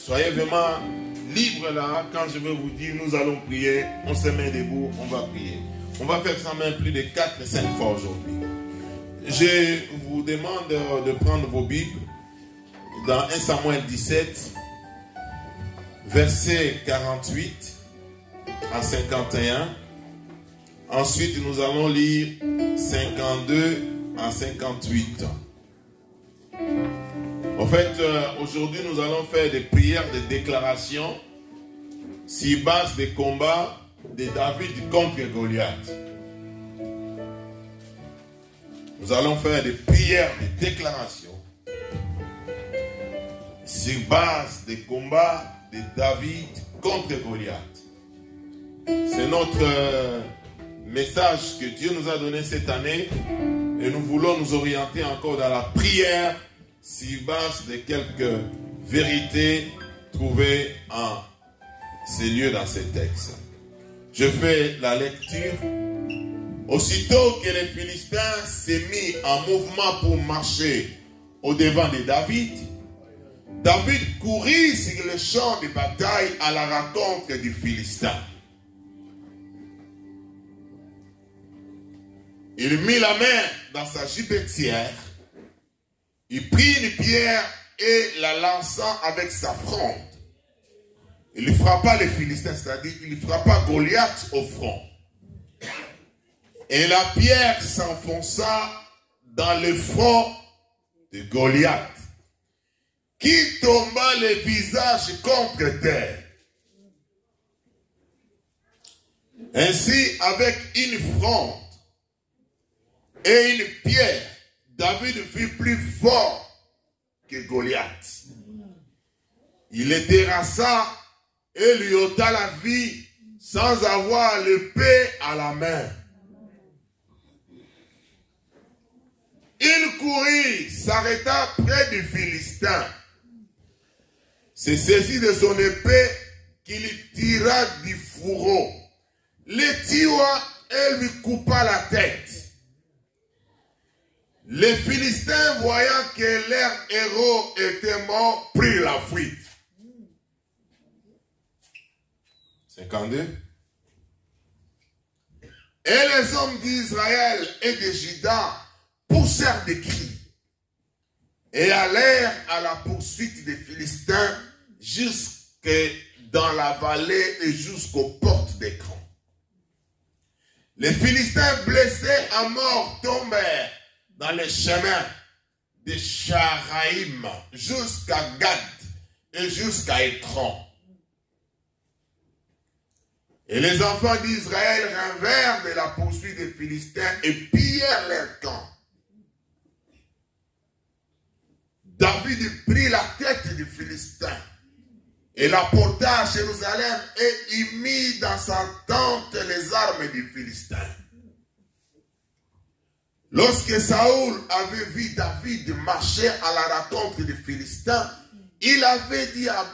Soyez vraiment libres là. Quand je vais vous dire, nous allons prier. On se met debout, on va prier. On va faire ça même plus de 4 et 5 fois aujourd'hui. Je vous demande de prendre vos Bibles dans 1 Samuel 17, verset 48 à 51. Ensuite, nous allons lire 52 à 58. En fait, aujourd'hui, nous allons faire des prières de déclaration sur base des combats de David contre Goliath. Nous allons faire des prières de déclaration sur base des combats de David contre Goliath. C'est notre message que Dieu nous a donné cette année et nous voulons nous orienter encore dans la prière sur base de quelques vérités trouvées en ces lieux dans ces textes. Je fais la lecture. Aussitôt que les Philistins s'est mis en mouvement pour marcher au-devant de David, David courut sur le champ de bataille à la rencontre du Philistin. Il mit la main dans sa gibetière, il prit une pierre et la lança avec sa fronde. Il frappa les Philistins, c'est-à-dire il frappa Goliath au front. Et la pierre s'enfonça dans le front de Goliath, qui tomba le visage contre terre. Ainsi, avec une fronde et une pierre, David fut plus fort que Goliath. Il le terrassa et lui ôta la vie sans avoir l'épée à la main. Il courut, s'arrêta près du Philistin, se saisit de son épée qu'il tira du fourreau, le tua et lui coupa la tête. Les Philistins, voyant que leur héros était mort, prirent la fuite. 52. Et les hommes d'Israël et de Juda poussèrent des cris et allèrent à la poursuite des Philistins jusque dans la vallée et jusqu'aux portes d'Écran. Les Philistins blessés à mort tombèrent dans les chemins de Sharaïm jusqu'à Gad et jusqu'à Écran. Et les enfants d'Israël revinrent de la poursuite des Philistins et pillèrent leur camp. David prit la tête du Philistin et la porta à Jérusalem et y mit dans sa tente les armes du Philistin. Lorsque Saoul avait vu David marcher à la rencontre des Philistins, il avait dit à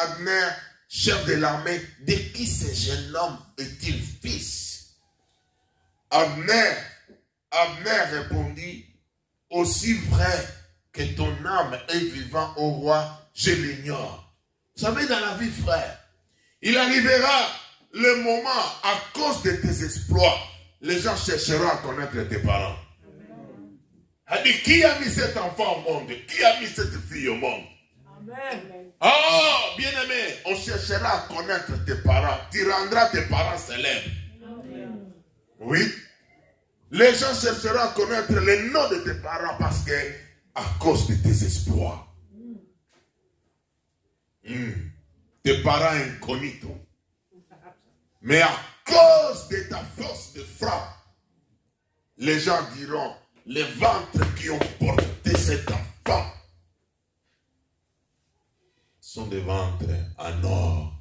Abner, chef de l'armée, de qui ce jeune homme est-il fils? Abner répondit, aussi vrai que ton âme est vivant au roi, je l'ignore. Vous savez, dans la vie, frère, il arrivera le moment, à cause de tes exploits, les gens chercheront à connaître tes parents. Elle dit, qui a mis cet enfant au monde? Qui a mis cette fille au monde? Amen. Oh, bien-aimé, on cherchera à connaître tes parents. Tu rendras tes parents célèbres. Amen. Oui. Les gens chercheront à connaître le nom de tes parents parce que, à cause de tes exploits. Tes parents incognito. Mais à cause de ta force de frappe, les gens diront, les ventres qui ont porté cet enfant sont des ventres en or.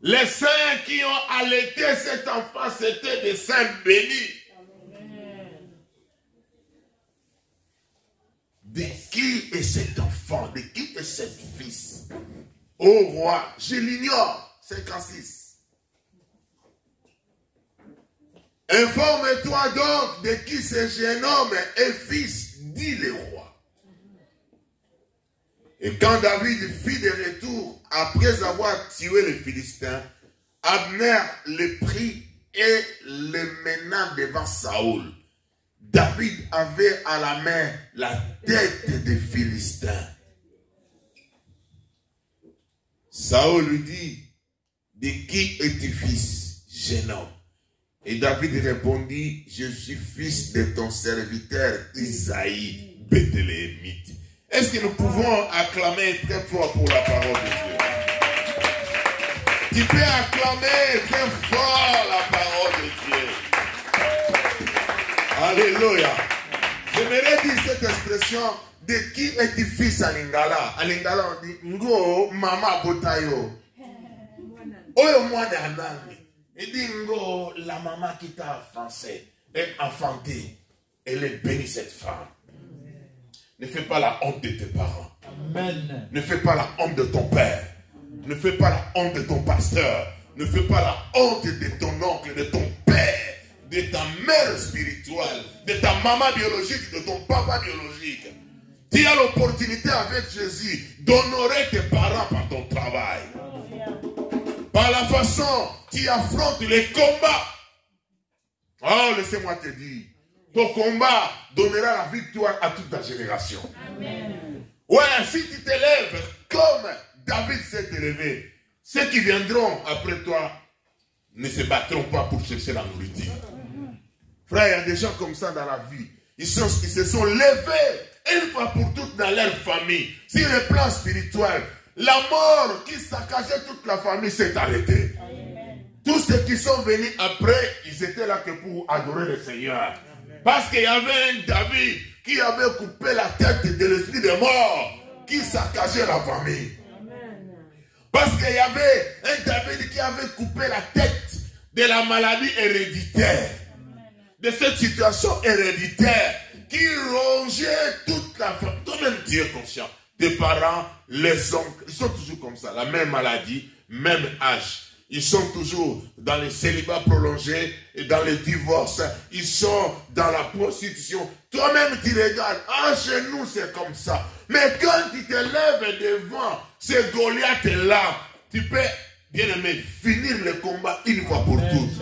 Les seins qui ont allaité cet enfant, c'était des seins bénis. De qui est cet enfant? De qui est cet fils? Ô roi, je l'ignore. 56. Informe-toi donc de qui ce jeune homme est fils, dit le roi. Et quand David fit de retour, après avoir tué les Philistins, Abner le prit et le mena devant Saoul. David avait à la main la tête des Philistins. Saoul lui dit, de qui es-tu fils, jeune homme? Et David répondit, je suis fils de ton serviteur Isaïe, Bethléemite. Est-ce que nous pouvons acclamer très fort pour la parole de Dieu? Tu peux acclamer très fort la parole de Dieu. Alléluia. J'aimerais dire cette expression, de qui es-tu fils à Lingala? À Lingala on dit, Ngo mama botayo. Oyo mwana anani. Il dit, Ngo, la maman qui t'a enfanté, elle est bénie cette femme. Ne fais pas la honte de tes parents. Amen. Ne fais pas la honte de ton père. Ne fais pas la honte de ton pasteur. Ne fais pas la honte de ton oncle, de ton père, de ta mère spirituelle, de ta maman biologique, de ton papa biologique. Tu as l'opportunité avec Jésus d'honorer tes parents par ton travail. Par la façon tu affrontes les combats. Oh, laissez-moi te dire, ton combat donnera la victoire à toute ta génération. Amen. Ouais, si tu t'élèves comme David s'est élevé, ceux qui viendront après toi ne se battront pas pour chercher la nourriture. Frère, il y a des gens comme ça dans la vie. Ils se sont levés une fois pour toutes dans leur famille. Sur le plan spirituel, la mort qui saccageait toute la famille s'est arrêtée. Tous ceux qui sont venus après, ils étaient là que pour adorer le Seigneur. Parce qu'il y avait un David qui avait coupé la tête de l'esprit de mort qui saccageait la famille. Parce qu'il y avait un David qui avait coupé la tête de la maladie héréditaire. De cette situation héréditaire qui rongeait toute la famille. Toi-même tu es conscient. Tes parents, les oncles, ils sont toujours comme ça. La même maladie, même âge. Ils sont toujours dans les célibats prolongés et dans les divorces. Ils sont dans la prostitution. Toi-même, tu regardes. Ah, chez nous, c'est comme ça. Mais quand tu te lèves devant ce Goliath-là, tu peux, bien aimé, finir le combat une fois pour toutes.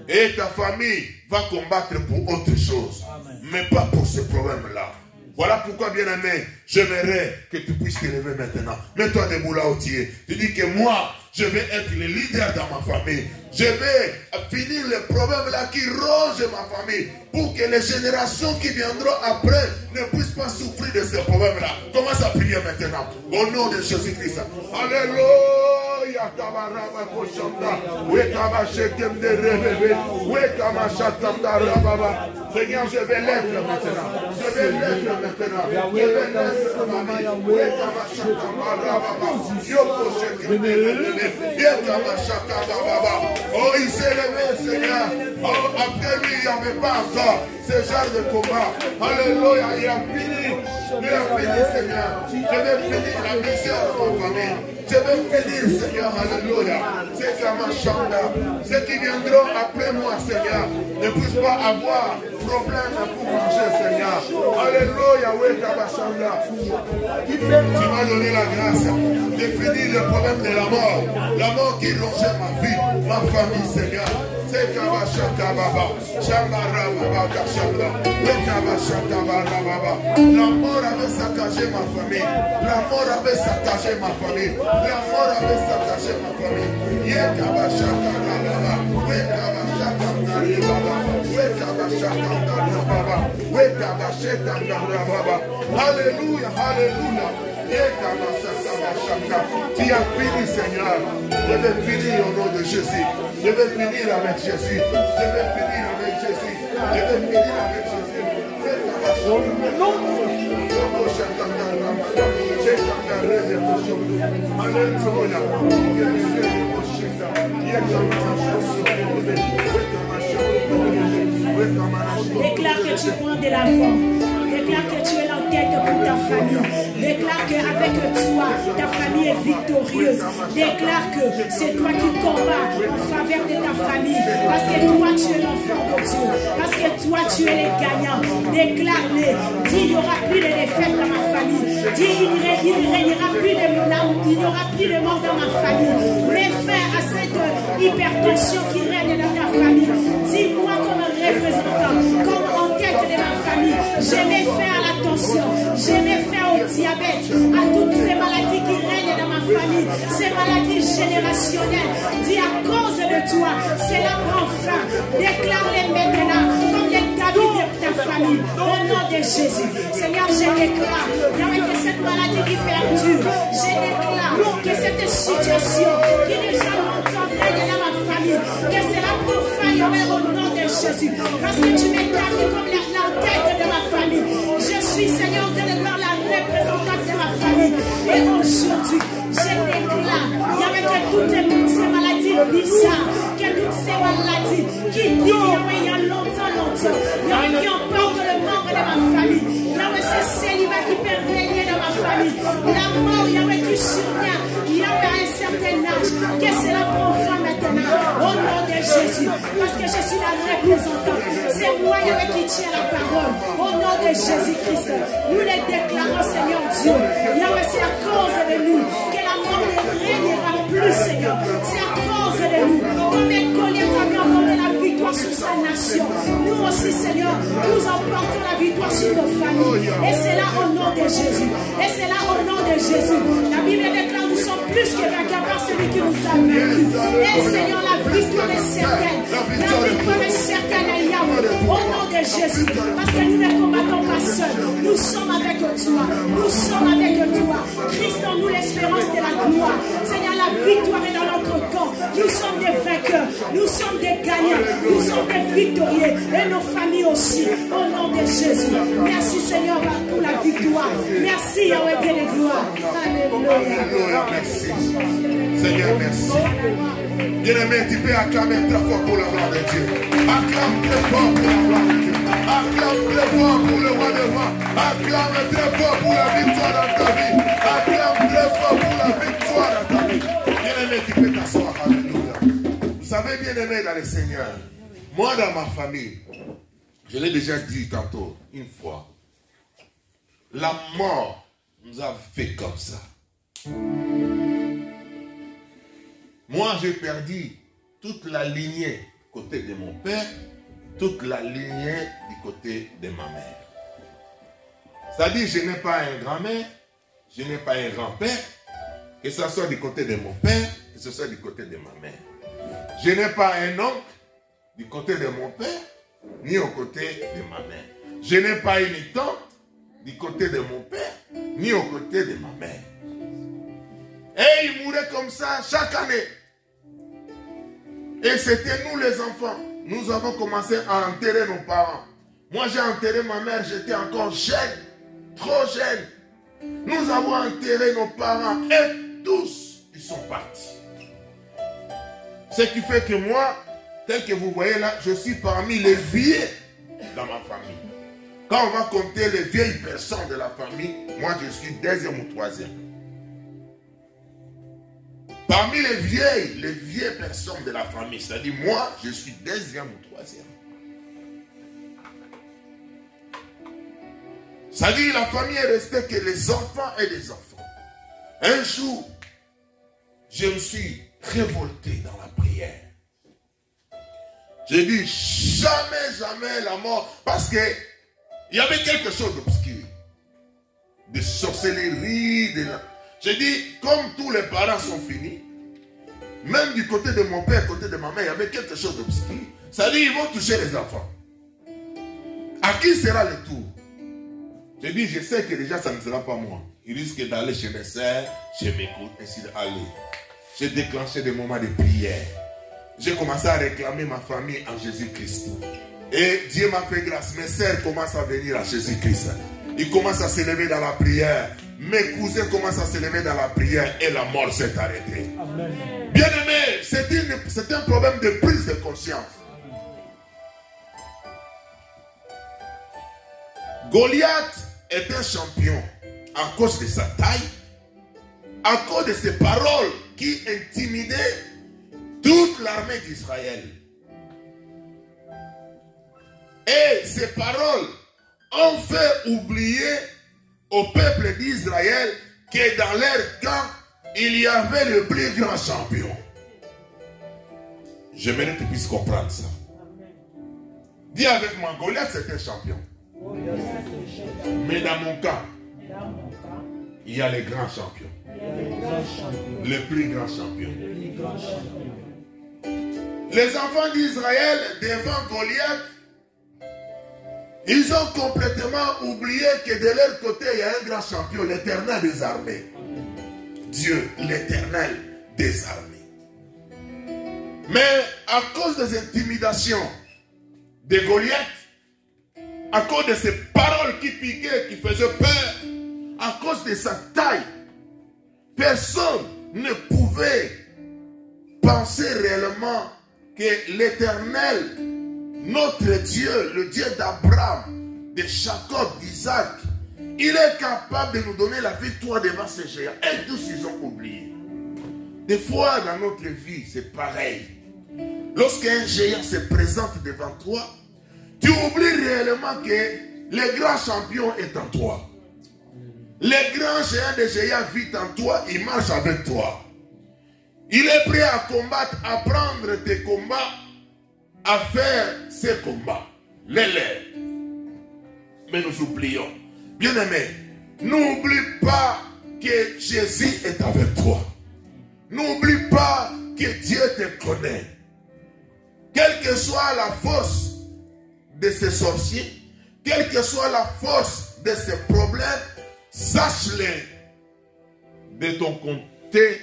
Et ta famille va combattre pour autre chose. Mais pas pour ce problème-là. Voilà pourquoi, bien aimé, j'aimerais que tu puisses te lever maintenant. Mets-toi debout là où tu es. Tu dis que moi, je vais être le leader dans ma famille. Je vais finir le problème là qui ronge ma famille pour que les générations qui viendront après ne puissent pas souffrir de ce problème là. Commence à prier maintenant. Au nom de Jésus-Christ. Alléluia. Seigneur, je vais l'être maintenant. Je vais l'être maintenant. Je vais l'être maintenant. Oh, il s'est levé, Seigneur. Oh, après lui, il n'y avait pas encore ce genre de combat. Alléluia, il a fini. Il a fini, Seigneur. Je vais finir la mission de ma famille. Je vais finir, Seigneur. Alléluia. C'est ça ma chambre. Ceux qui viendront après moi, Seigneur, ne puissent pas avoir problème pour manger, Seigneur. Alléluia. Tu m'as donné la grâce de finir le problème de la mort. La mort qui rongeait ma vie, ma famille, Seigneur. C'est Kabashaka Baba. Shambara Baba Kashanda. La mort avait saccagé ma famille. La mort avait saccagé ma famille. La mort avait saccagé ma famille. Yekabashaka Baba. Wekabashaka Baba. Wekabashaka Baba. Wekabashaka Baba. Alléluia, alléluia. Tu as fini, Seigneur. Je vais finir au nom de Jésus. Je vais finir avec Jésus. Je vais finir avec Jésus. Je vais finir avec Jésus. Déclare que tu prends de l'avant. Déclare que tu es la tête pour ta famille. Déclare qu'avec toi, ta famille est victorieuse. Déclare que c'est toi qui combats en faveur de ta famille. Parce que toi, tu es l'enfant de Dieu. Parce que toi, tu es le gagnant. Déclare-le. Dis, il n'y aura plus de défaites dans ma famille. Dis, il Il n'y aura plus de mort dans ma famille. Mets fin à cette hypertension qui règne dans ta famille. Dis-moi comme un représentant, comme en tête de ma famille, je mets fin à la tension, je mets fin au diabète, à toutes ces maladies qui règnent dans ma famille, ces maladies générationnelles. Dis à cause de toi, cela prend fin. Déclare-les maintenant comme les David de ta famille, au nom de Jésus. Seigneur, je déclare, que cette maladie qui perdure, je déclare que cette situation qui déjà longtemps règne dans ma famille, que cela prend fin, au nom de Jésus. Parce que tu m'établis comme la tête de ma famille. Je suis, Seigneur, de devoir la représentante de ma famille. Et aujourd'hui, je déclare, que toutes ces maladies bizarres, que toutes ces maladies qui disent il y a longtemps, qui emportent le membre de ma famille. C'est célibat qui peut régner dans ma famille. La mort, qui survient, à un certain âge, que cela prend fin maintenant, au nom de Jésus, parce que je suis la représentante. C'est moi, qui tient la parole, au nom de Jésus-Christ. Nous les déclarons, Seigneur Dieu. C'est à cause de nous que la mort ne régnera plus, Seigneur. C'est à cause de nous. Comme Goliath avait emporté la victoire sur sa nation, nous aussi, Seigneur, nous emportons la victoire sur nos familles. Et c'est là au nom de Jésus. Et c'est là au nom de Jésus. La Bible déclare nous sommes plus que vainqueurs par celui qui nous a vaincus. Et Seigneur, la victoire est certaine. La victoire est certaine à Yahweh. Au nom de Jésus. Parce que nous ne combattons pas seuls. Nous sommes avec toi. Nous sommes avec toi. Christ en nous l'espérance de la gloire. Seigneur, la victoire est dans notre camp. Nous sommes des vainqueurs. Nous sommes des gagnants. Nous sommes des victorieux. Et nos familles aussi. Au nom de Jésus. Merci Seigneur pour la victoire. Merci Yahweh bien de gloire. Alléluia. Merci. Seigneur, merci. Bien-aimé, tu peux acclamer très fort pour la gloire de Dieu. Acclame très fort pour la gloire de Dieu. Acclame très fort pour le roi des rois. Acclame très fort pour la victoire dans ta vie. Acclame très fort pour la victoire dans ta vie. Bien-aimé, tu peux t'asseoir. Alléluia. Vous savez, bien-aimé dans le Seigneur, moi dans ma famille, je l'ai déjà dit tantôt, une fois, la mort nous a fait comme ça. Moi, j'ai perdu toute la lignée du côté de mon père, toute la lignée du côté de ma mère. C'est-à-dire, je n'ai pas un grand-mère, je n'ai pas un grand-père, que ce soit du côté de mon père, que ce soit du côté de ma mère. Je n'ai pas un oncle du côté de mon père, ni au côté de ma mère. Je n'ai pas une tante du côté de mon père, ni au côté de ma mère. Et il mourait comme ça chaque année. Et c'était nous les enfants. Nous avons commencé à enterrer nos parents. Moi j'ai enterré ma mère, j'étais encore jeune, trop jeune. Nous avons enterré nos parents et tous ils sont partis. Ce qui fait que moi, tel que vous voyez là, je suis parmi les vieux dans ma famille. Quand on va compter les vieilles personnes de la famille, moi je suis deuxième ou troisième. Parmi les vieilles personnes de la famille, c'est-à-dire moi, je suis deuxième ou troisième. C'est-à-dire la famille est restée que les enfants et les enfants. Un jour, je me suis révolté dans la prière. J'ai dit jamais la mort, parce que il y avait quelque chose d'obscur, de sorcellerie, J'ai dit, comme tous les parents sont finis, même du côté de mon père, côté de ma mère, il y avait quelque chose d'obscur. C'est-à-dire, ils vont toucher les enfants. À qui sera le tour? J'ai dit, je sais que déjà ça ne sera pas moi. Il risque d'aller chez mes sœurs, chez mes cours, ainsi d'aller. J'ai déclenché des moments de prière. J'ai commencé à réclamer ma famille en Jésus-Christ. Et Dieu m'a fait grâce. Mes sœurs commencent à venir à Jésus-Christ. Ils commencent à s'élever dans la prière. Mes cousins commencent à s'élever dans la prière et la mort s'est arrêtée. Bien aimé, c'est un problème de prise de conscience. Goliath est un champion à cause de sa taille, à cause de ses paroles qui intimidaient toute l'armée d'Israël. Et ces paroles ont fait oublier au peuple d'Israël que dans leur camp, il y avait le plus grand champion. J'aimerais que tu puisses comprendre ça. Dis avec moi, Goliath c'était champion. Mais dans mon cas, il y a les grands champions. Les plus grands champions. Les enfants d'Israël devant Goliath, ils ont complètement oublié que de leur côté, il y a un grand champion, l'Éternel des armées. Dieu, l'Éternel des armées. Mais à cause des intimidations de Goliath, à cause de ses paroles qui piquaient, qui faisaient peur, à cause de sa taille, personne ne pouvait penser réellement que l'Éternel, notre Dieu, le Dieu d'Abraham, de Jacob, d'Isaac, il est capable de nous donner la victoire devant ces géants. Et tous ils ont oublié. Des fois dans notre vie, c'est pareil. Lorsqu'un géant se présente devant toi, tu oublies réellement que le grand champion est en toi. Le grand géant des géants vit en toi, il marche avec toi. Il est prêt à combattre, à prendre tes combats, à faire ses combats. Les lèvres. Mais nous oublions. Bien-aimé, n'oublie pas que Jésus est avec toi. N'oublie pas que Dieu te connaît. Quelle que soit la force de ces sorciers, quelle que soit la force de ces problèmes, sache-le. De ton côté,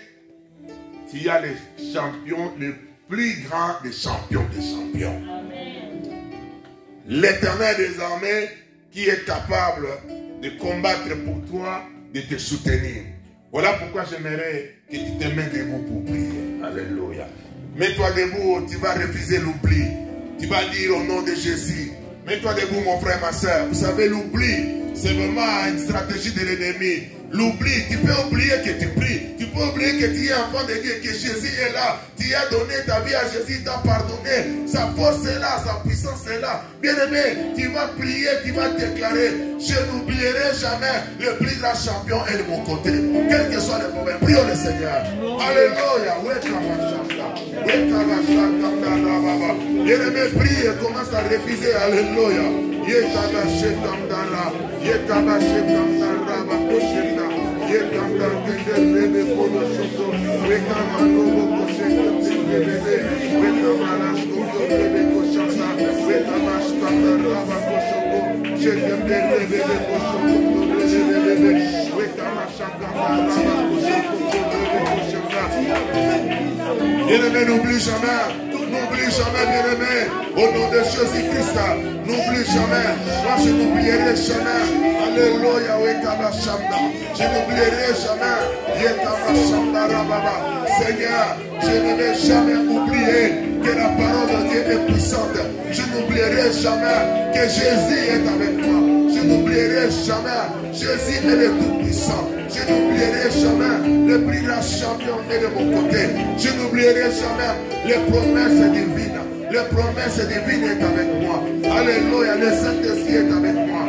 tu as les champions, les plus grands des champions des champions. L'Éternel des armées qui est capable de combattre pour toi, de te soutenir. Voilà pourquoi j'aimerais que tu te mettes debout pour prier. Alléluia. Mets-toi debout, tu vas refuser l'oubli. Tu vas dire au nom de Jésus. Mets-toi debout mon frère, ma soeur. Vous savez, l'oubli, c'est vraiment une stratégie de l'ennemi. L'oubli, tu peux oublier que tu pries. Tu peux oublier que tu es enfant de Dieu, que Jésus est là. Tu as donné ta vie à Jésus, il t'a pardonné. Sa force est là, sa puissance est là. Bien-aimé, tu vas prier, tu vas déclarer: je n'oublierai jamais le plus grand champion est de mon côté. Quel que soit le problème, prions le Seigneur. Alléluia. Bien-aimé, prie et commence à refuser. Alléluia. Bien-aimé, n'oublie jamais. N'oublie jamais, bien-aimé, au nom de Jésus-Christ. N'oublie jamais. Moi, je n'oublierai jamais. Alléluia. Je n'oublierai jamais. Seigneur, je ne vais jamais oublier que la parole de Dieu est puissante. Je n'oublierai jamais que Jésus est avec moi. Je n'oublierai jamais. Jésus est le Tout-Puissant. Je n'oublierai jamais le plus grand champion est de mon côté. Je n'oublierai jamais les promesses divines. Les promesses divines est avec moi. Alléluia. Le Saint-Esprit est avec moi.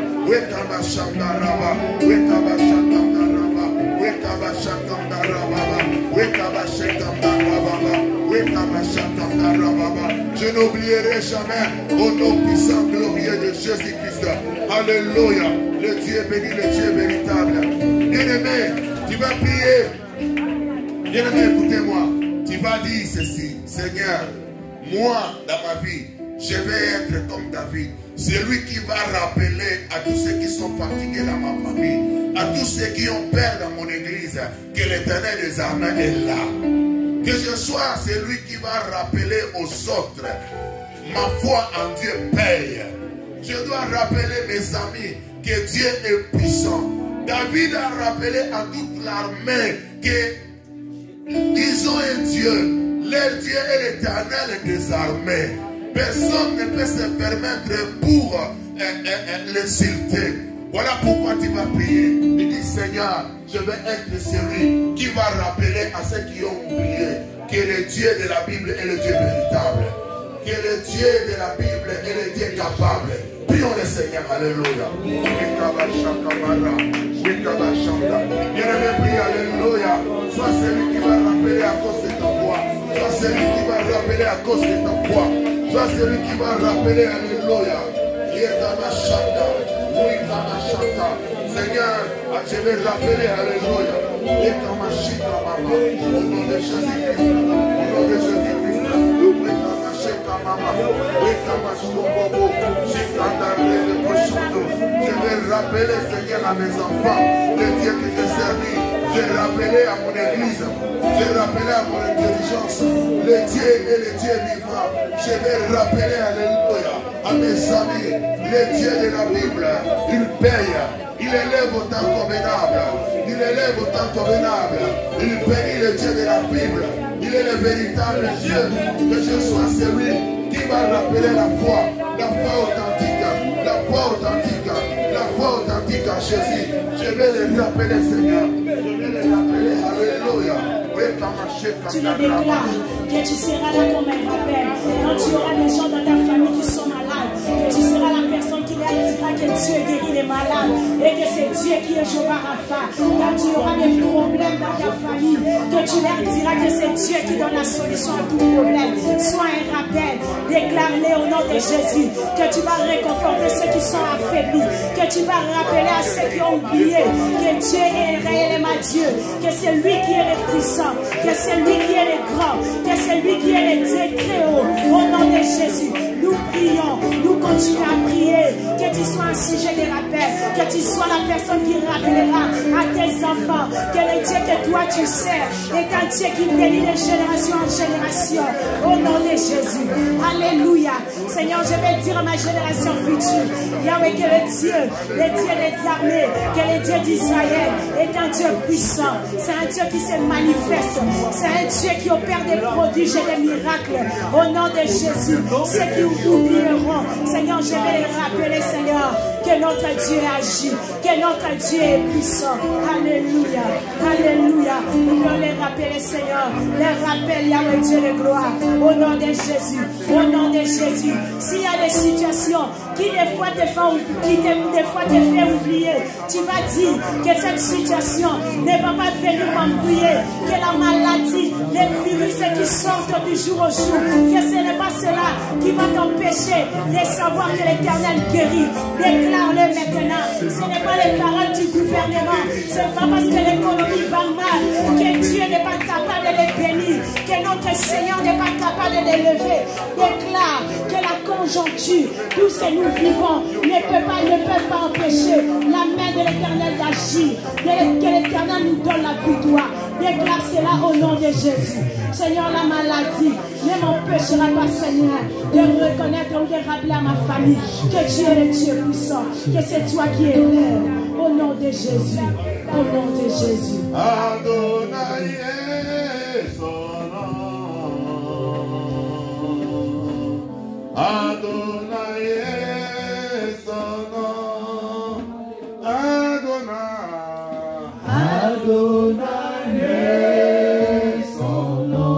Je n'oublierai jamais au nom puissant glorieux de Jésus-Christ. Alléluia. Le Dieu béni, le Dieu véritable. Bien-aimé, tu vas prier. Bien-aimé, écoutez-moi. Tu vas dire ceci: Seigneur, moi, dans ma vie, je vais être comme David. C'est lui qui va rappeler à tous ceux qui sont fatigués dans ma famille, à tous ceux qui ont peur dans mon église, que l'Éternel des armées est là. Que je sois celui qui va rappeler aux autres: ma foi en Dieu paye. Je dois rappeler mes amis que Dieu est puissant. David a rappelé à toute l'armée qu'ils ont un Dieu. Leur Dieu est l'Éternel des armées. Personne ne peut se permettre pour l'insulter. Voilà pourquoi tu vas prier. Tu dis: Seigneur, je vais être celui qui va rappeler à ceux qui ont oublié que le Dieu de la Bible est le Dieu véritable. Que le Dieu de la Bible est le Dieu capable. Prions le Seigneur. Alléluia. Bien-aimé, prie. Alléluia. Sois celui à cause de ta voix. Sois celui qui va rappeler à cause de ta voix. Sois celui qui va rappeler, alléluia. Seigneur, je vais rappeler, alléluia. Au nom de Jésus-Christ. Au nom de Jésus-Christ. Je vais rappeler, Seigneur, à mes enfants, le Dieu qui te servit. Je vais rappeler à mon église. Je vais rappeler à mon intelligence. Le Dieu est le Dieu vivant. Je vais rappeler, alléluia, à mes amis. Le Dieu de la Bible, il paye. Il élève au temps convenable. Il élève au temps convenable. Il bénit le Dieu de la Bible. Il est le véritable Dieu. Que je sois celui qui va rappeler la foi authentique, la foi authentique, la foi authentique à Jésus. Je vais le rappeler, Seigneur. Je vais le rappeler. Alléluia. Tu me déclares que tu seras là comme un rappel. Quand tu auras des gens dans ta famille qui sont malades, que tu seras la personne qui leur dira que Dieu guérit les malades et que c'est Dieu qui est Jéhovah Rapha. Quand tu auras des problèmes dans ta famille, que tu leur diras que c'est Dieu qui donne la solution à tout problème. Sois un rappel. Déclare-les au nom de Jésus. Que tu vas réconforter ceux qui sont affaiblis. Que tu vas rappeler à ceux qui ont oublié que Dieu est réellement Dieu. Que c'est lui qui est le puissant. Que c'est lui qui est le grand. Que c'est lui qui est le Dieu très haut. Au nom de Jésus, nous prions. Nous continuons à prier. Que tu sois un sujet de rappel. Que tu sois la personne qui rappellera à tes enfants que le Dieu que toi tu sers est un Dieu qui bénit de génération en génération. Au nom de Jésus. Alléluia. Seigneur, je vais dire à ma génération future, Yahweh, que le Dieu des armées, que le Dieu d'Israël est un Dieu puissant. C'est un Dieu qui se manifeste. C'est un Dieu qui opère des prodiges et des miracles. Au nom de Jésus, ceux qui oublieront, Seigneur, je vais les rappeler, Seigneur, que notre Dieu agit, que notre Dieu est puissant. Alléluia. Alléluia. Nous voulons les rappeler, Seigneur. Les rappels, Yahweh, Dieu de gloire. Au nom de Jésus. Au nom de Jésus. S'il y a des situations qui des fois te font oublier, tu vas dire que cette situation ne va pas venir m'embrouiller, que la maladie, les virus qui sortent du jour au jour, que ce n'est pas cela qui va t'empêcher de savoir que l'Éternel guérit. Déclare-le maintenant. Ce n'est pas les paroles du gouvernement. Ce n'est pas parce que l'économie va mal que Dieu n'est pas capable de les bénir, que notre Seigneur n'est pas capable de les lever. Déclare que la conjoncture, tout ce que nous vivons, ne peut pas empêcher la main de l'Éternel d'agir. Que l'Éternel nous donne la victoire. Déclare cela au nom de Jésus. Seigneur, la maladie ne m'empêchera pas, Seigneur, de reconnaître ou de rappeler à ma famille que tu es le Dieu puissant, que c'est toi qui es l'heure. Au nom de Jésus. Au nom de Jésus. Adonai son nom. Adonai son nom. Adonai. Adonai son nom.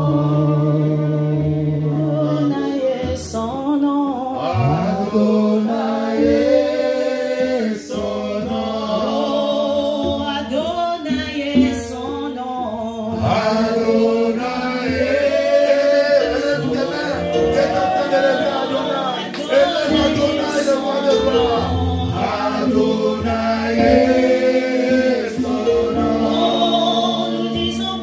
Adonai son nom. Adonai. Nous disons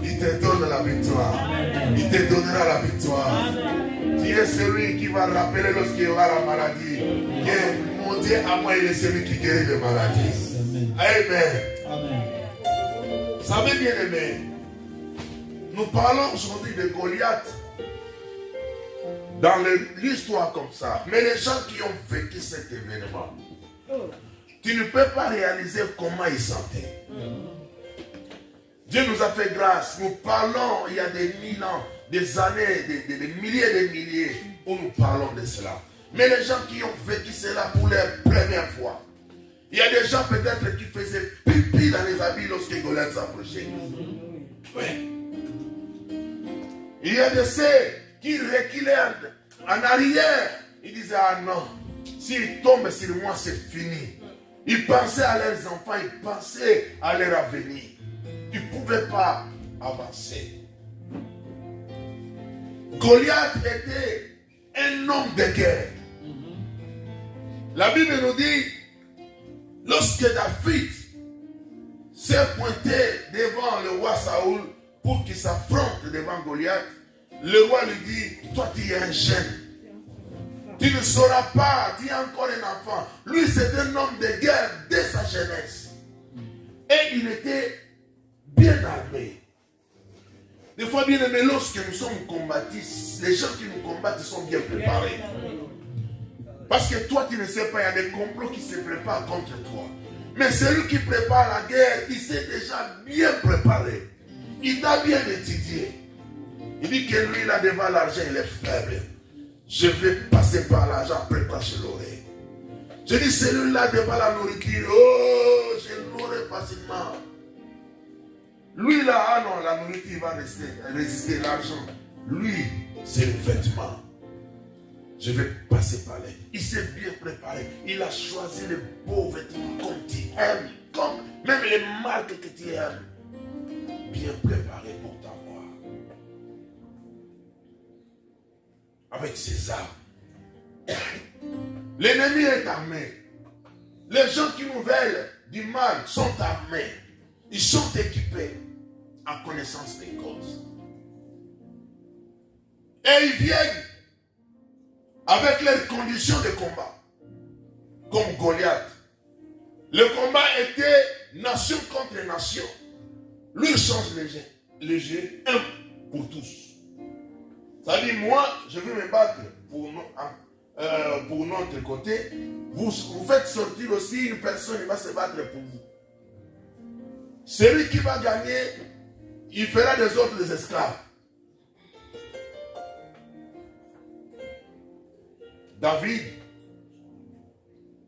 Il te donne la victoire. Il te donnera la victoire. Tu es celui qui va rappeler lorsqu'il y aura la maladie. Que mon Dieu, à moi, il est celui qui guérit les maladies. Amen. Vous savez, bien aimé, nous parlons aujourd'hui de Goliath dans l'histoire comme ça. Mais les gens qui ont vécu cet événement, tu ne peux pas réaliser comment ils sentaient. Dieu nous a fait grâce. Nous parlons il y a des 1000 ans, des années, des milliers et des milliers où nous parlons de cela. Mais les gens qui ont vécu cela pour la première fois, il y a des gens peut-être qui faisaient pipi dans les habits lorsque Goliath s'approchait. Oui. Il y a de ceux qui reculaient en arrière. Ils disaient, ah non, s'ils tombent sur moi, c'est fini. Ils pensaient à leurs enfants, ils pensaient à leur avenir. Ils ne pouvaient pas avancer. Goliath était un homme de guerre. La Bible nous dit, lorsque David s'est pointé devant le roi Saoul pour qu'il s'affronte devant Goliath, le roi lui dit, toi tu es un jeune. Tu ne sauras pas, tu es encore un enfant. Lui c'est un homme de guerre dès sa jeunesse. Et il était bien armé. Des fois, bien aimé, lorsque nous sommes combattus, les gens qui nous combattent sont bien préparés. Parce que toi, tu ne sais pas, il y a des complots qui se préparent contre toi. Mais celui qui prépare la guerre, il s'est déjà bien préparé. Il t'a bien étudié. Il dit que lui, là, devant l'argent, il est faible. Je vais passer par l'argent, après quand je l'aurai. Je dis, celui-là, devant la nourriture, oh, je l'aurai facilement. Lui là, ah non, la nourriture va résister l'argent. Lui, c'est le vêtement. Je vais passer par là. Il s'est bien préparé. Il a choisi les beaux vêtements comme tu aimes. Comme même les marques que tu aimes. Bien préparé pour t'avoir. Avec ses armes. L'ennemi est armé. Les gens qui nous veulent du mal sont armés. Ils sont équipés à connaissance des causes. Et ils viennent avec leurs conditions de combat. Comme Goliath. Le combat était nation contre nation. Lui il change le jeu, un pour tous. Ça dit, moi, je vais me battre pour notre côté. Vous faites sortir aussi une personne qui va se battre pour vous. Celui qui va gagner, il fera des autres des esclaves. David,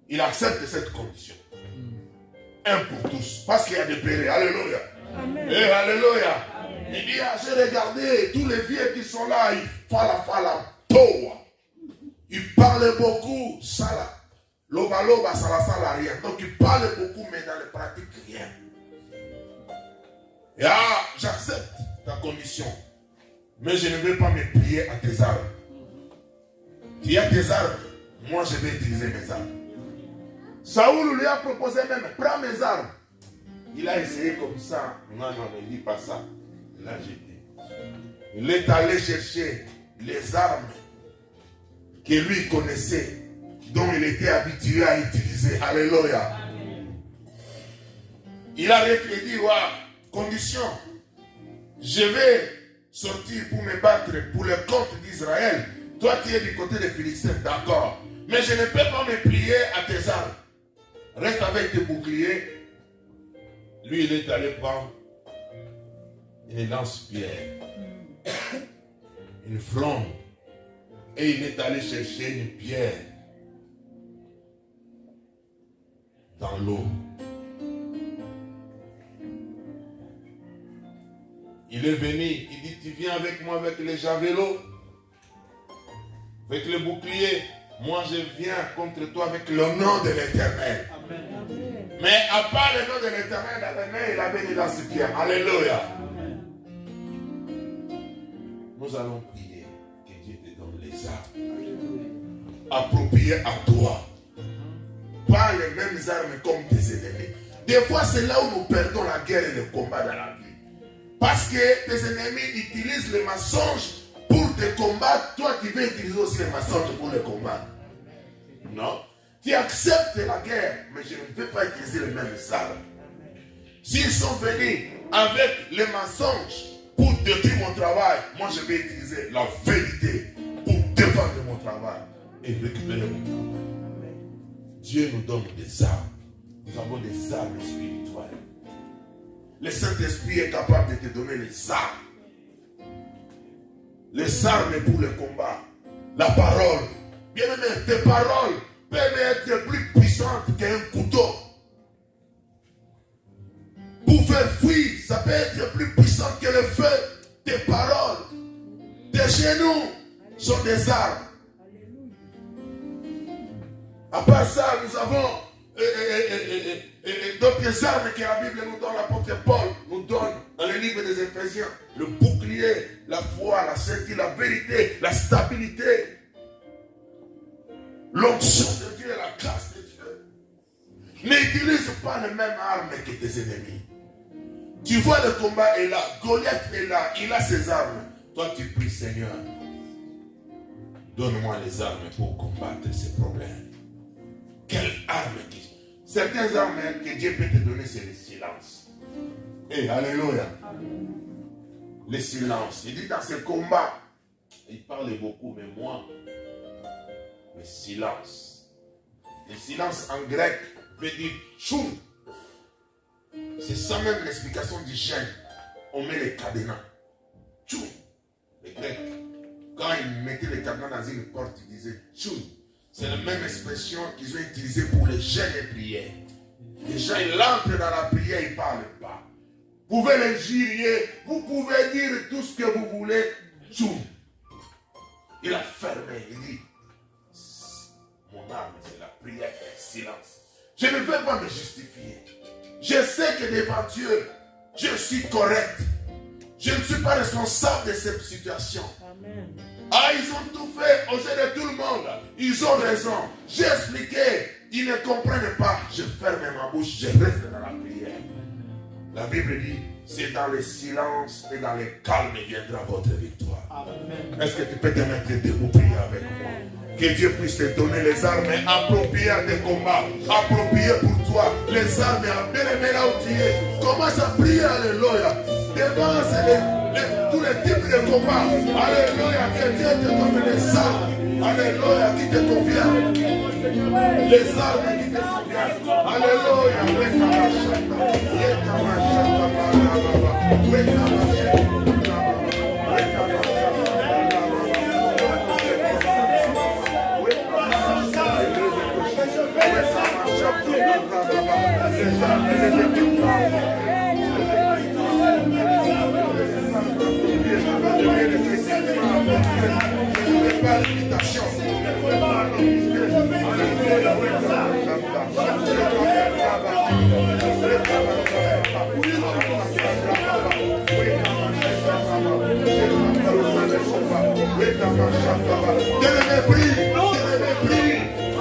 il accepte cette condition. Un pour tous. Parce qu'il y a des périls. Alléluia. Amen. Et alléluia. Amen. Il dit, ah, j'ai regardé tous les vieux qui sont là, ils fala, toa. Ils parlent beaucoup, sala. Loba, sala, rien. Donc ils parlent beaucoup, mais dans les pratiques, rien. Et ah, j'accepte ta condition. Mais je ne vais pas me plier à tes armes. Tu as tes armes, moi je vais utiliser mes armes. Saoul lui a proposé même, prends mes armes. Il a essayé comme ça. Non, ne dis pas ça. Il a jeté. Il est allé chercher les armes que lui connaissait, dont il était habitué à utiliser. Alléluia. Il a réfléchi, condition, je vais sortir pour me battre pour le compte d'Israël. Toi, tu es du côté des Philistins, d'accord. Mais je ne peux pas me plier à tes armes. Reste avec tes boucliers. Lui, il est allé prendre une lance-pierre, une flambe, et il est allé chercher une pierre dans l'eau. Il est venu, il dit, tu viens avec moi avec les javelots, avec le bouclier. Moi, je viens contre toi avec le nom de l'Éternel. Mais à part le nom de l'Éternel, dans les mains, il avait une lance-pierre. Alléluia. Nous allons prier que Dieu te donne les armes appropriées à toi. Pas les mêmes armes comme tes ennemis. Des fois, c'est là où nous perdons la guerre et le combat dans la vie. Parce que tes ennemis utilisent les mensonges pour te combattre. Toi, tu veux utiliser aussi les mensonges pour les combattre. Non. Tu acceptes la guerre, mais je ne veux pas utiliser les mêmes armes. S'ils sont venus avec les mensonges pour détruire mon travail, moi je vais utiliser la vérité pour défendre mon travail et récupérer mon travail. Dieu nous donne des armes. Nous avons des armes spirituelles. Le Saint-Esprit est capable de te donner les armes. Les armes pour le combat. La parole. Bien aimé, tes paroles peuvent être plus puissantes qu'un couteau. Pour faire fuir, ça peut être plus puissant que le feu. Tes paroles, tes genoux sont des armes. À part ça, nous avons d'autres armes que la Bible nous donne. L'apôtre Paul nous donne dans le livre des Éphésiens. Le bouclier, la foi, la ceinture, la vérité, la stabilité. L'onction de Dieu et la grâce de Dieu. N'utilise pas les mêmes armes que tes ennemis. Tu vois, le combat est là. Goliath est là. Il a ses armes. Toi, tu pries, Seigneur, donne-moi les armes pour combattre ces problèmes. Quelles armes? Certaines armes que Dieu peut te donner, c'est le silence. Et alléluia. Le silence. Il dit dans ce combat, il parle beaucoup, mais moi, le silence. Le silence en grec veut dire choum. C'est ça même l'explication du gène. On met les cadenas. Choum. Les Grecs, quand ils mettaient les cadenas dans une porte, ils disaient choum. C'est la même expression qu'ils ont utilisée pour les jeûnes et prières. Les gens, ils entrent dans la prière, ils ne parlent pas. Vous pouvez les jurer, vous pouvez dire tout ce que vous voulez. Choum. Il a fermé, il dit, mon âme, c'est la prière et le silence. Je ne veux pas me justifier. Je sais que devant Dieu, je suis correct. Je ne suis pas responsable de cette situation. Amen. Ah, ils ont tout fait aux yeux de tout le monde. Ils ont raison. J'ai expliqué. Ils ne comprennent pas. Je ferme ma bouche. Je reste dans la prière. La Bible dit, c'est dans le silence et dans le calme viendra votre victoire. Est-ce que tu peux te mettre debout prier avec moi? Que Dieu puisse te donner les armes appropriées à tes combats, appropriées pour toi. Les armes bien aimées là où tu es. Commence à prier, alléluia. Devance tous les types de combats. Alléluia, que Dieu te donne les armes. Alléluia, qui te convient. Les armes qui te conviennent. Alléluia.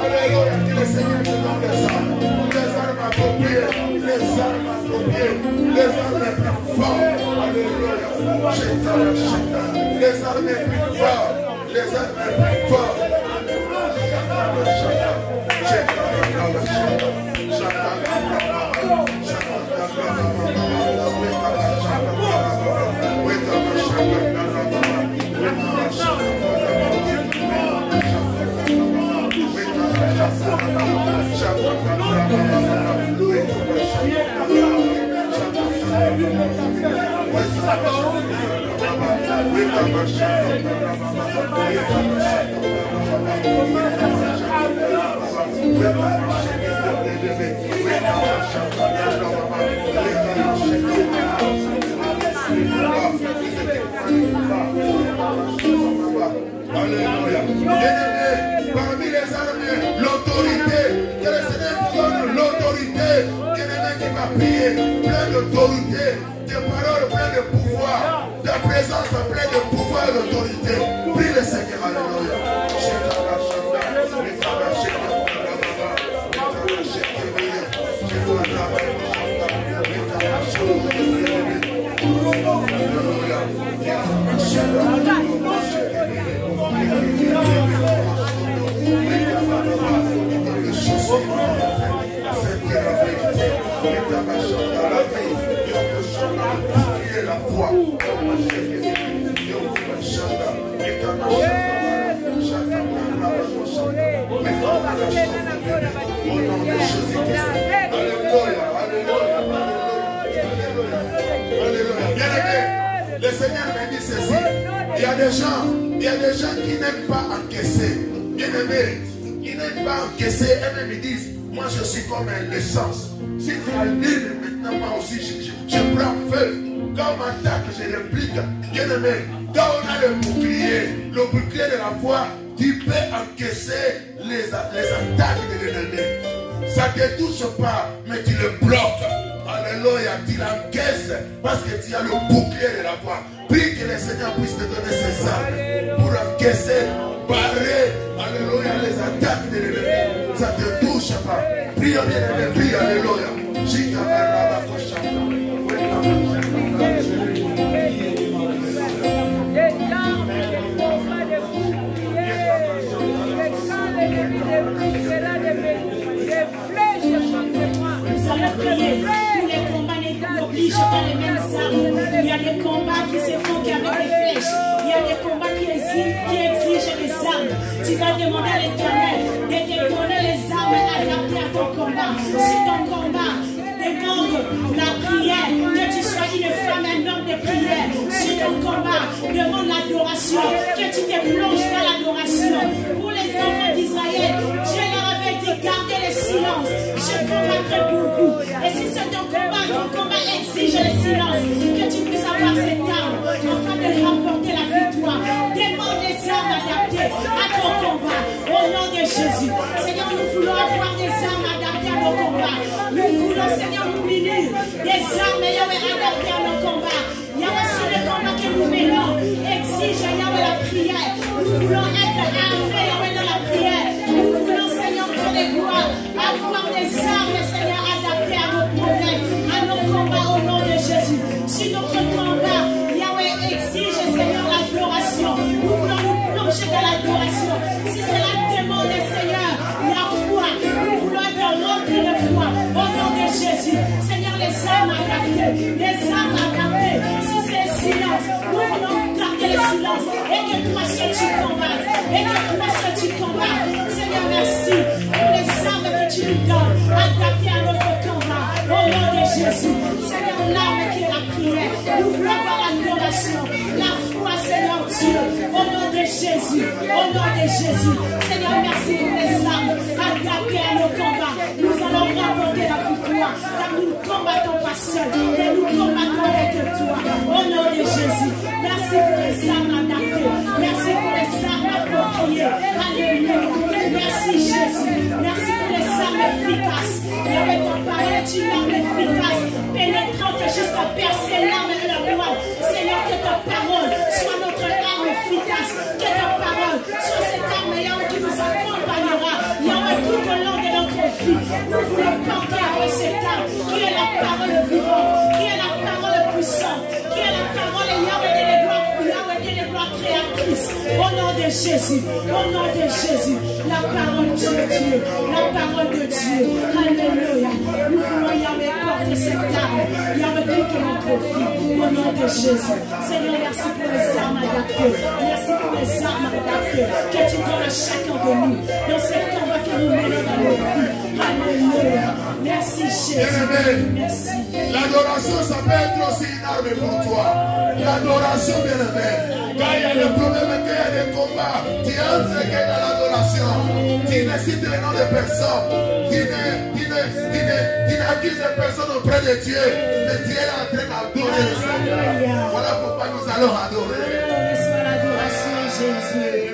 Alléluia, que le Seigneur te donne les armes appropriées, Les armées plus fortes. Les armées plus fortes. Alléluia. Bien-aimés, parmi les armées, l'autorité, que le Seigneur donne l'autorité, bien-aimé qui va prier, plein d'autorité, des paroles pleines de pouvoir, ta présence pleine de pouvoir et d'autorité. Prie le Seigneur, alléluia. La foi. Le Seigneur me dit ceci. Il y a des gens qui n'aiment pas encaisser. Bien-aimés, ils n'aiment pas encaisser. Et même ils disent, moi je suis comme un essence. Si tu as l'huile, maintenant moi aussi je prends feu. Quand on m'attaque, je réplique. Bien-aimé, quand on a le bouclier de la foi, tu peux encaisser les attaques de l'ennemi. Ça ne te touche pas, mais tu le bloques. Alléluia, tu l'encaisses parce que tu as le bouclier de la foi. Prie que le Seigneur puisse te donner ses armes pour encaisser, barrer, alléluia, les attaques de l'ennemi. Ça ne te touche pas. Prie bien aimé, prie, alléluia. Nous allons prier. Tous les combats n'obligent pas les mêmes armes. Il y a des combats qui se font qu'avec des flèches. Il y a des combats qui exigent des armes. Tu vas demander à l'Éternel de te donner les armes adaptées à ton combat. Si ton combat demande la prière, que tu sois une femme, un homme de prière. Si ton combat demande l'adoration, que tu te plonges dans l'adoration. Pour les enfants d'Israël, Dieu leur avait dit gardez le silence. Je combattrai pour vous. Et si c'est ton combat exige le silence, que tu puisses avoir cette arme afin de remporter la victoire. Demande des armes adaptées à ton combat. Au nom de Jésus. Seigneur, nous voulons avoir des armes adaptées à nos combats. Nous voulons, Seigneur, nous munir des armes adaptées à nos combats. Yahweh, sur le combat que nous menons, exige, Yahweh, la prière. Nous voulons être armés, Yahweh, dans la prière. Nous voulons, Seigneur, pour les gloires, avoir des armes, Seigneur, adaptées à nos problèmes, à nos combats au nom de Jésus. Si notre combat, Yahweh, exige, Seigneur, l'adoration, nous voulons nous plonger dans l'adoration. Si cela demande, Seigneur, la foi, nous voulons être remplis de foi au nom de Jésus. Seigneur, les armes adaptées, les armes adaptées. Si c'est le silence, nous voulons garder le silence et que toi seul tu combattes, et que toi seul tu combattes. Seigneur, merci pour les armes que tu nous donnes, adaptées à notre combat au nom de Jésus. Seigneur, l'arme qui est la prière, nous voulons voir l'adoration, la foi, Seigneur Dieu, au nom de Jésus, au nom de Jésus. Seigneur, merci pour les armes adaptées à nos combats. Nous allons remporter la victoire, car nous ne combattons pas seuls, mais nous combattons avec toi, au nom de Jésus. Merci pour les armes adaptées, merci pour les armes appropriées. Alléluia. Merci Jésus, merci pour les armes efficaces. Et avec ton parole est une arme efficace, pénétrante jusqu'à percer l'âme et la moelle. Seigneur, que ta parole soit notre arme efficace, que ta parole soit cette arme qui nous accompagnera tout au long de notre vie. Nous voulons porter avec cette arme qui est la parole vivante, qui est la parole puissante, qui est la parole Jésus. Au nom de Jésus. La parole de Dieu. La parole de Dieu. Alléluia. Nous voulons Yahweh porter cette arme. Yahweh piquer notre vie. Au nom de Jésus. Seigneur, merci pour les armes adaptées. Merci pour les armes adaptées que tu donnes à chacun de nous. Dans cette combat que nous menons dans nos vies. Alléluia. Merci Jésus. Merci. L'adoration, ça peut être aussi une arme pour toi. L'adoration, bien aimé. Quand il y a des problèmes, quand il y a des combats, tu entres dans l'adoration. Tu ne cites le nom de personne. Tu n'accuses personne auprès de Dieu. Mais tu es en train d'adorer le Seigneur. Voilà pourquoi nous allons adorer. Reçois l'adoration, Jésus.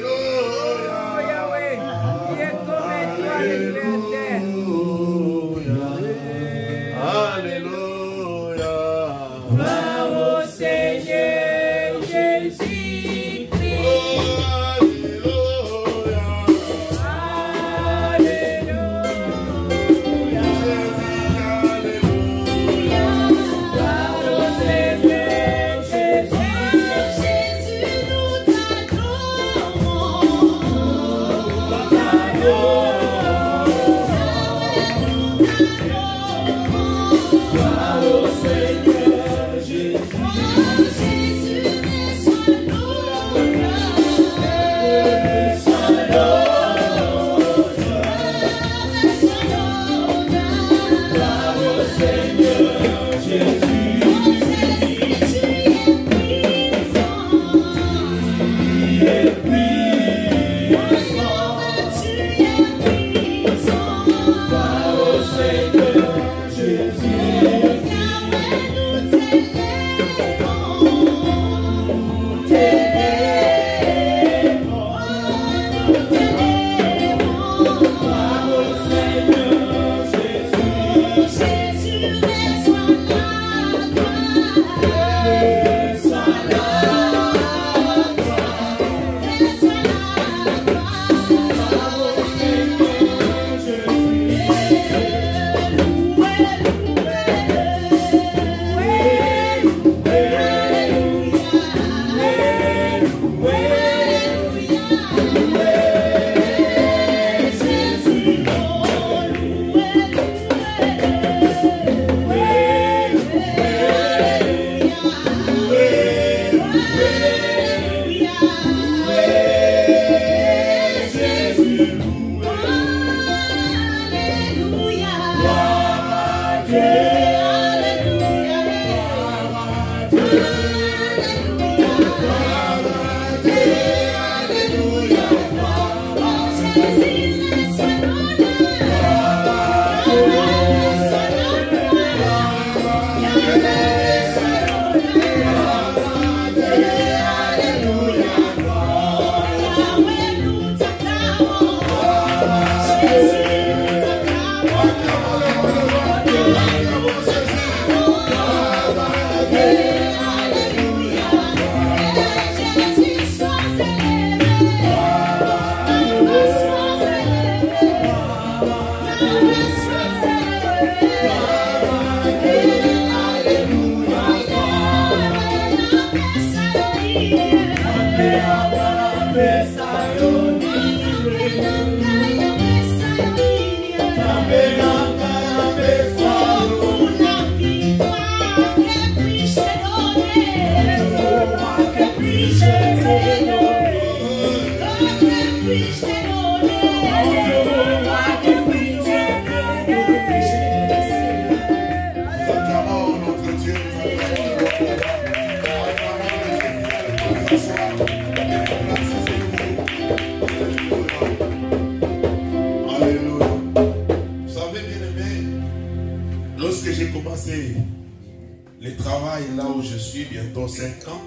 Le travail là où je suis, bientôt 5 ans,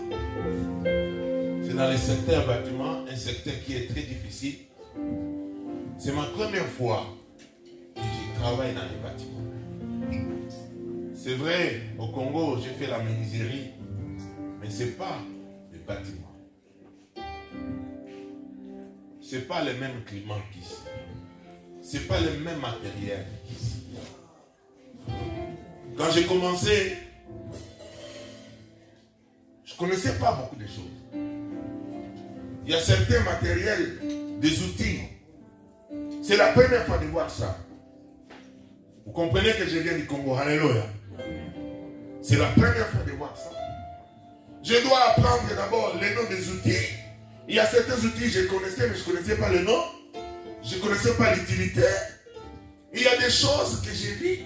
c'est dans le secteur bâtiment, un secteur qui est très difficile. C'est ma première fois que je travaille dans les bâtiments. C'est vrai, au Congo, j'ai fait la menuiserie, mais ce n'est pas le bâtiment. Ce n'est pas le même climat qu'ici. Ce n'est pas le même matériel qu'ici. Quand j'ai commencé, je ne connaissais pas beaucoup de choses. Il y a certains matériels, des outils. C'est la première fois de voir ça. Vous comprenez que je viens du Congo. Alléluia. C'est la première fois de voir ça. Je dois apprendre d'abord les noms des outils. Il y a certains outils que je connaissais, mais je ne connaissais pas le nom. Je ne connaissais pas l'utilité. Il y a des choses que j'ai vues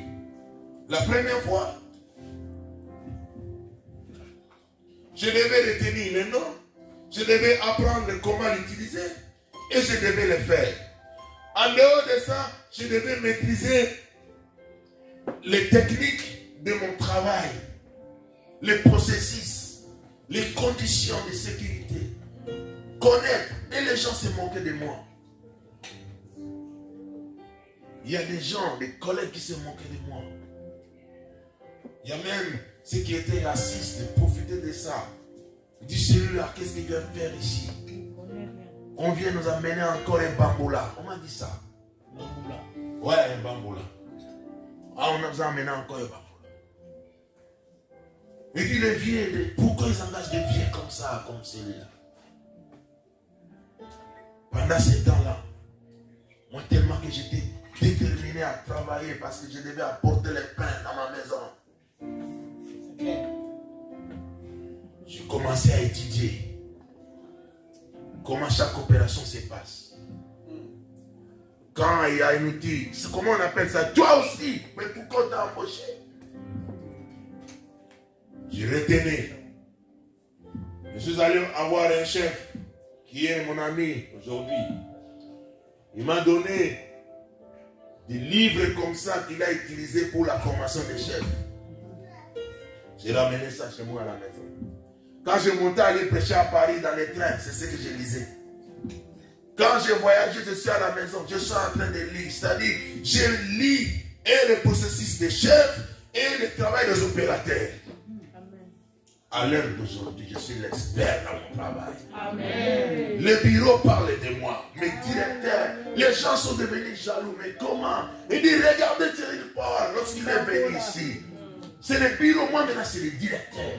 la première fois. Je devais retenir les noms. Je devais apprendre comment l'utiliser. Et je devais le faire. En dehors de ça, je devais maîtriser les techniques de mon travail, les processus, les conditions de sécurité. Connaître. Et les gens se moquaient de moi. Il y a des gens, des collègues qui se moquaient de moi. Il y a même ceux qui étaient racistes, de profiter de ça. Ils disent, celui-là, qu'est-ce qu'il vient faire ici? On vient nous amener encore un bamboula. On m'a dit ça. Bamboula. Ouais, un bamboula. Ah, on nous a amené encore un bamboula. Il dit, les vieux, pourquoi ils engagent des vieux comme ça, comme celui-là? Pendant ce temps-là, moi tellement que j'étais déterminé à travailler parce que je devais apporter le pain dans ma maison. J'ai commencé à étudier comment chaque opération se passe. Quand il y a un outil, comment on appelle ça? Toi aussi, mais pourquoi t'as embauché? J'ai retenu. Je suis allé avoir un chef qui est mon ami aujourd'hui. Il m'a donné des livres comme ça qu'il a utilisés pour la formation des chefs. J'ai ramené ça chez moi à la maison. Quand je montais à aller prêcher à Paris dans les trains, c'est ce que je lisais. Quand je voyageais, je suis à la maison, je suis en train de lire. C'est-à-dire, je lis et le processus des chefs et le travail des opérateurs. À l'heure d'aujourd'hui, je suis l'expert dans mon travail. Amen. Le bureau parle de moi, mes directeurs, les gens sont devenus jaloux. Mais comment? Il dit, regardez Thierry Paul lorsqu'il est venu ici. C'est le bureau, moi maintenant c'est le directeur.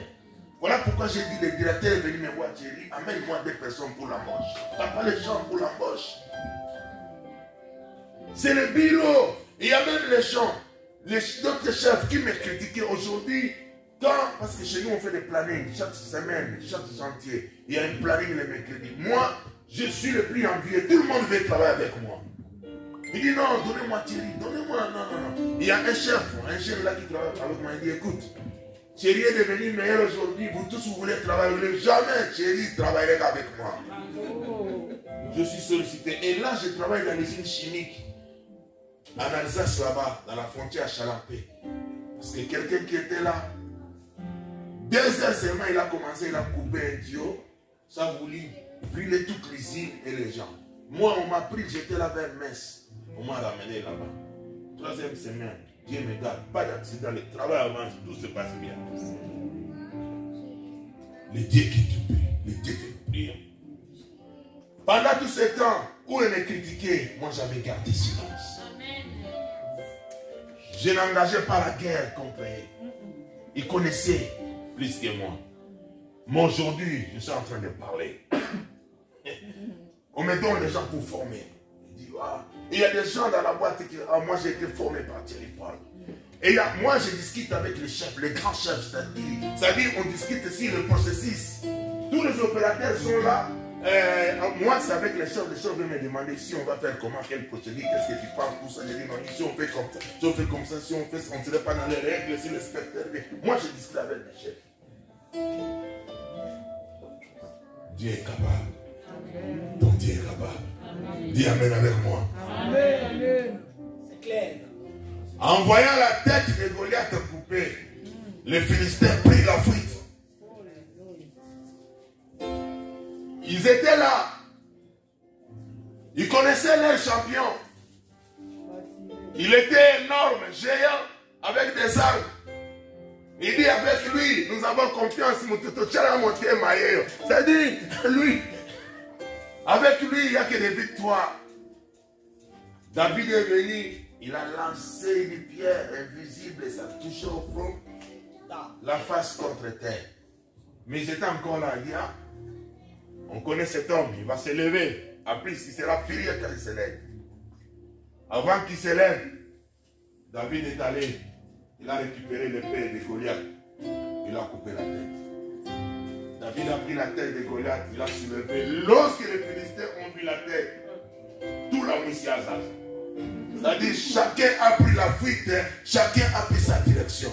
Voilà pourquoi j'ai dit, le directeur est venu me voir, Thierry, amène-moi 2 personnes pour l'embauche. Tu n'as pas les gens pour l'embauche. C'est le bureau. Il y a même les gens, d'autres chefs qui me critiquaient aujourd'hui. Parce que chez nous, on fait des plannings chaque semaine, chaque chantier. Il y a un planning le mercredi. Moi, je suis le plus envieux. Tout le monde veut travailler avec moi. Il dit non, donnez-moi Thierry, donnez-moi. Non. Il y a un chef là qui travaille avec moi. Il dit écoute, Thierry est devenu meilleur aujourd'hui. Vous tous, vous voulez travailler. Jamais Thierry travaillerait avec moi. Je suis sollicité. Et là, je travaille dans l'usine chimique. En Alsace, là-bas, dans la frontière à Chalampé. Parce que quelqu'un qui était là, 2 heures seulement, il a commencé, il a coupé un tuyau. Ça voulait brûler toute l'usine et les gens. Moi, on m'a pris, j'étais là vers Metz. On m'a ramené là-bas. 3e semaine, Dieu me garde, pas d'accident, le travail avance, tout se passe bien. Le Dieu qui te prie, le Dieu qui te prie. Pendant tout ce temps où on me critiquait, moi j'avais gardé silence. Je n'engageais pas la guerre contre eux. Ils connaissaient plus que moi. Mais aujourd'hui, je suis en train de parler. On me donne des gens pour former. Il y a des gens dans la boîte qui moi j'ai été formé par Thierry Paul. Et moi je discute avec les chefs, les grands chefs, c'est-à-dire on discute aussi le processus. Tous les opérateurs sont là. Moi c'est avec les chefs veulent me demander si on va faire comment, quelle procédure, qu'est-ce que tu penses, tout ça. Je dis non, si on fait comme ça, si on fait comme ça, si on fait ça, on ne serait pas dans les règles, si le spectateur. Moi je discute avec les chefs. Dieu est capable. Amen. Donc Dieu est capable. Amen. Dis Amen avec moi. Amen. C'est clair. En voyant la tête de Goliath coupée, les Philistins prirent la fuite. Ils étaient là. Ils connaissaient leur champion. Il était énorme, géant, avec des armes. Il dit avec lui, nous avons confiance. C'est-à-dire, lui, avec lui, il n'y a que des victoires. David est venu, il a lancé une pierre invisible et ça a touché au front, la face contre terre. Mais ils étaient encore là. Il dit, On connaît cet homme, il va se lever. En plus, il sera furieux quand il se lève. Avant qu'il se lève, David est allé, il a récupéré l'épée de Goliath. Il a coupé la tête. David a pris la tête de Goliath, il a soulevé. Lorsque les Philistins ont vu la tête, tout l'a mis à Zaz. C'est-à-dire, chacun a pris la fuite, chacun a pris sa direction.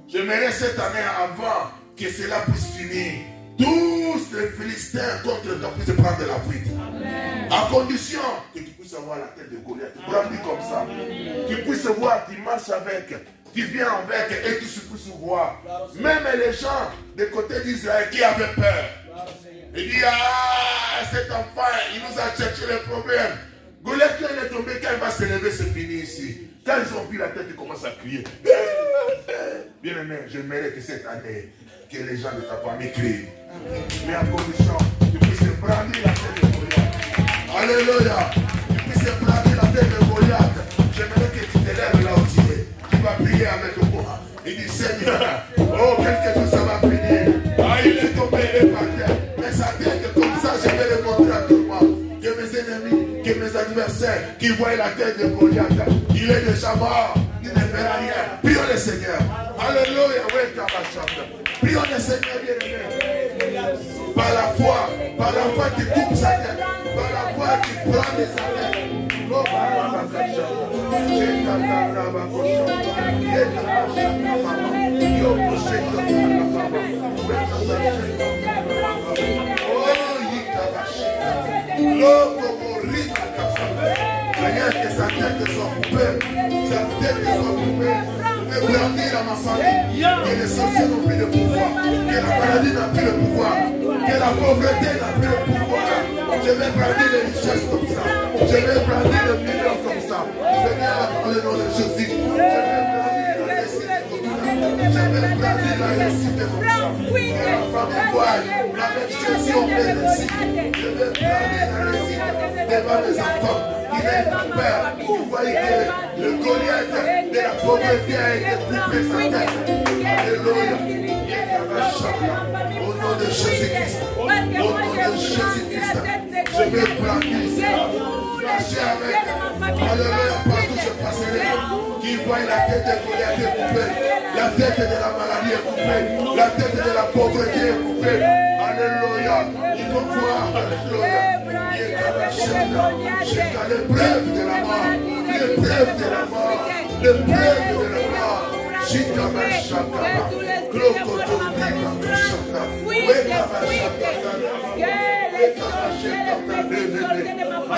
J'aimerais cette année, avant que cela puisse finir, tous les Philistins contre toi puissent prendre la fuite. Amen. À condition que tu puisses avoir la tête de Goliath. Tu brandis comme ça. Tu puisses voir, tu marches avec, tu viens avec et tu puisses voir. Même les gens des côtés d'Israël qui avaient peur. Il dit, ah, cet enfant, il nous a cherché les problèmes. Goliath, quand il est tombé, quand il va se lever, c'est fini ici. Quand ils ont vu la tête, ils commencent à crier. Bien aimé, j'aimerais que cette année, que les gens de ta famille crient. Mais à condition que tu puisses brandir la tête de Goliath. Alléluia. Tu puisses brandir la tête de Goliath. J'aimerais que tu te lèves là où tu es. Tu vas prier avec moi. Il dit, Seigneur, oh, quelque chose ça va finir. Ah, il est tombé, il est par terre. Mais sa tête, comme ça, je vais le montrer à tout le monde. Que mes ennemis, que mes adversaires, qui voient la tête de Goliath, il est déjà mort. Il ne fera rien. Prions le Seigneur. Alléluia. Prions le Seigneur bien-aimé. Par la foi, tu coupes sa tête. Par la foi, tu prends les affaires. Seigneur, que sa tête soit coupée. Sa tête soit coupée. Et brandir à ma famille. Que les sorciers n'ont plus de pouvoir. Que la maladie n'a plus de pouvoir. Que la pauvreté n'a plus de pouvoir. Je vais brandir les richesses comme ça. Je vais brandir les millions comme ça. Seigneur, dans le nom de Jésus. Je vais brandir la réussite comme ça. Je vais brandir la réussite comme ça. Que la famille voie. Avec Jésus, on peut réussir. Je vais brandir la réussite devant les enfants. Il est mon père. Vous voyez que le Goliath de la pauvreté a été coupé sa tête. Alléluia. Au nom de Jésus-Christ. Au nom de Jésus-Christ. Je vais brandir. Marcher avec. Alléluia. Partout je passerai. Qui voit la tête de Goliath est coupée. La tête de la maladie est coupée. La tête de la pauvreté est coupée. Alléluia. Il faut voir. Alléluia. Jusqu'à l'épreuve de la mort, l'épreuve de la mort, l'épreuve de la mort. Chikama Shakama, Klokoto Bika Shakama.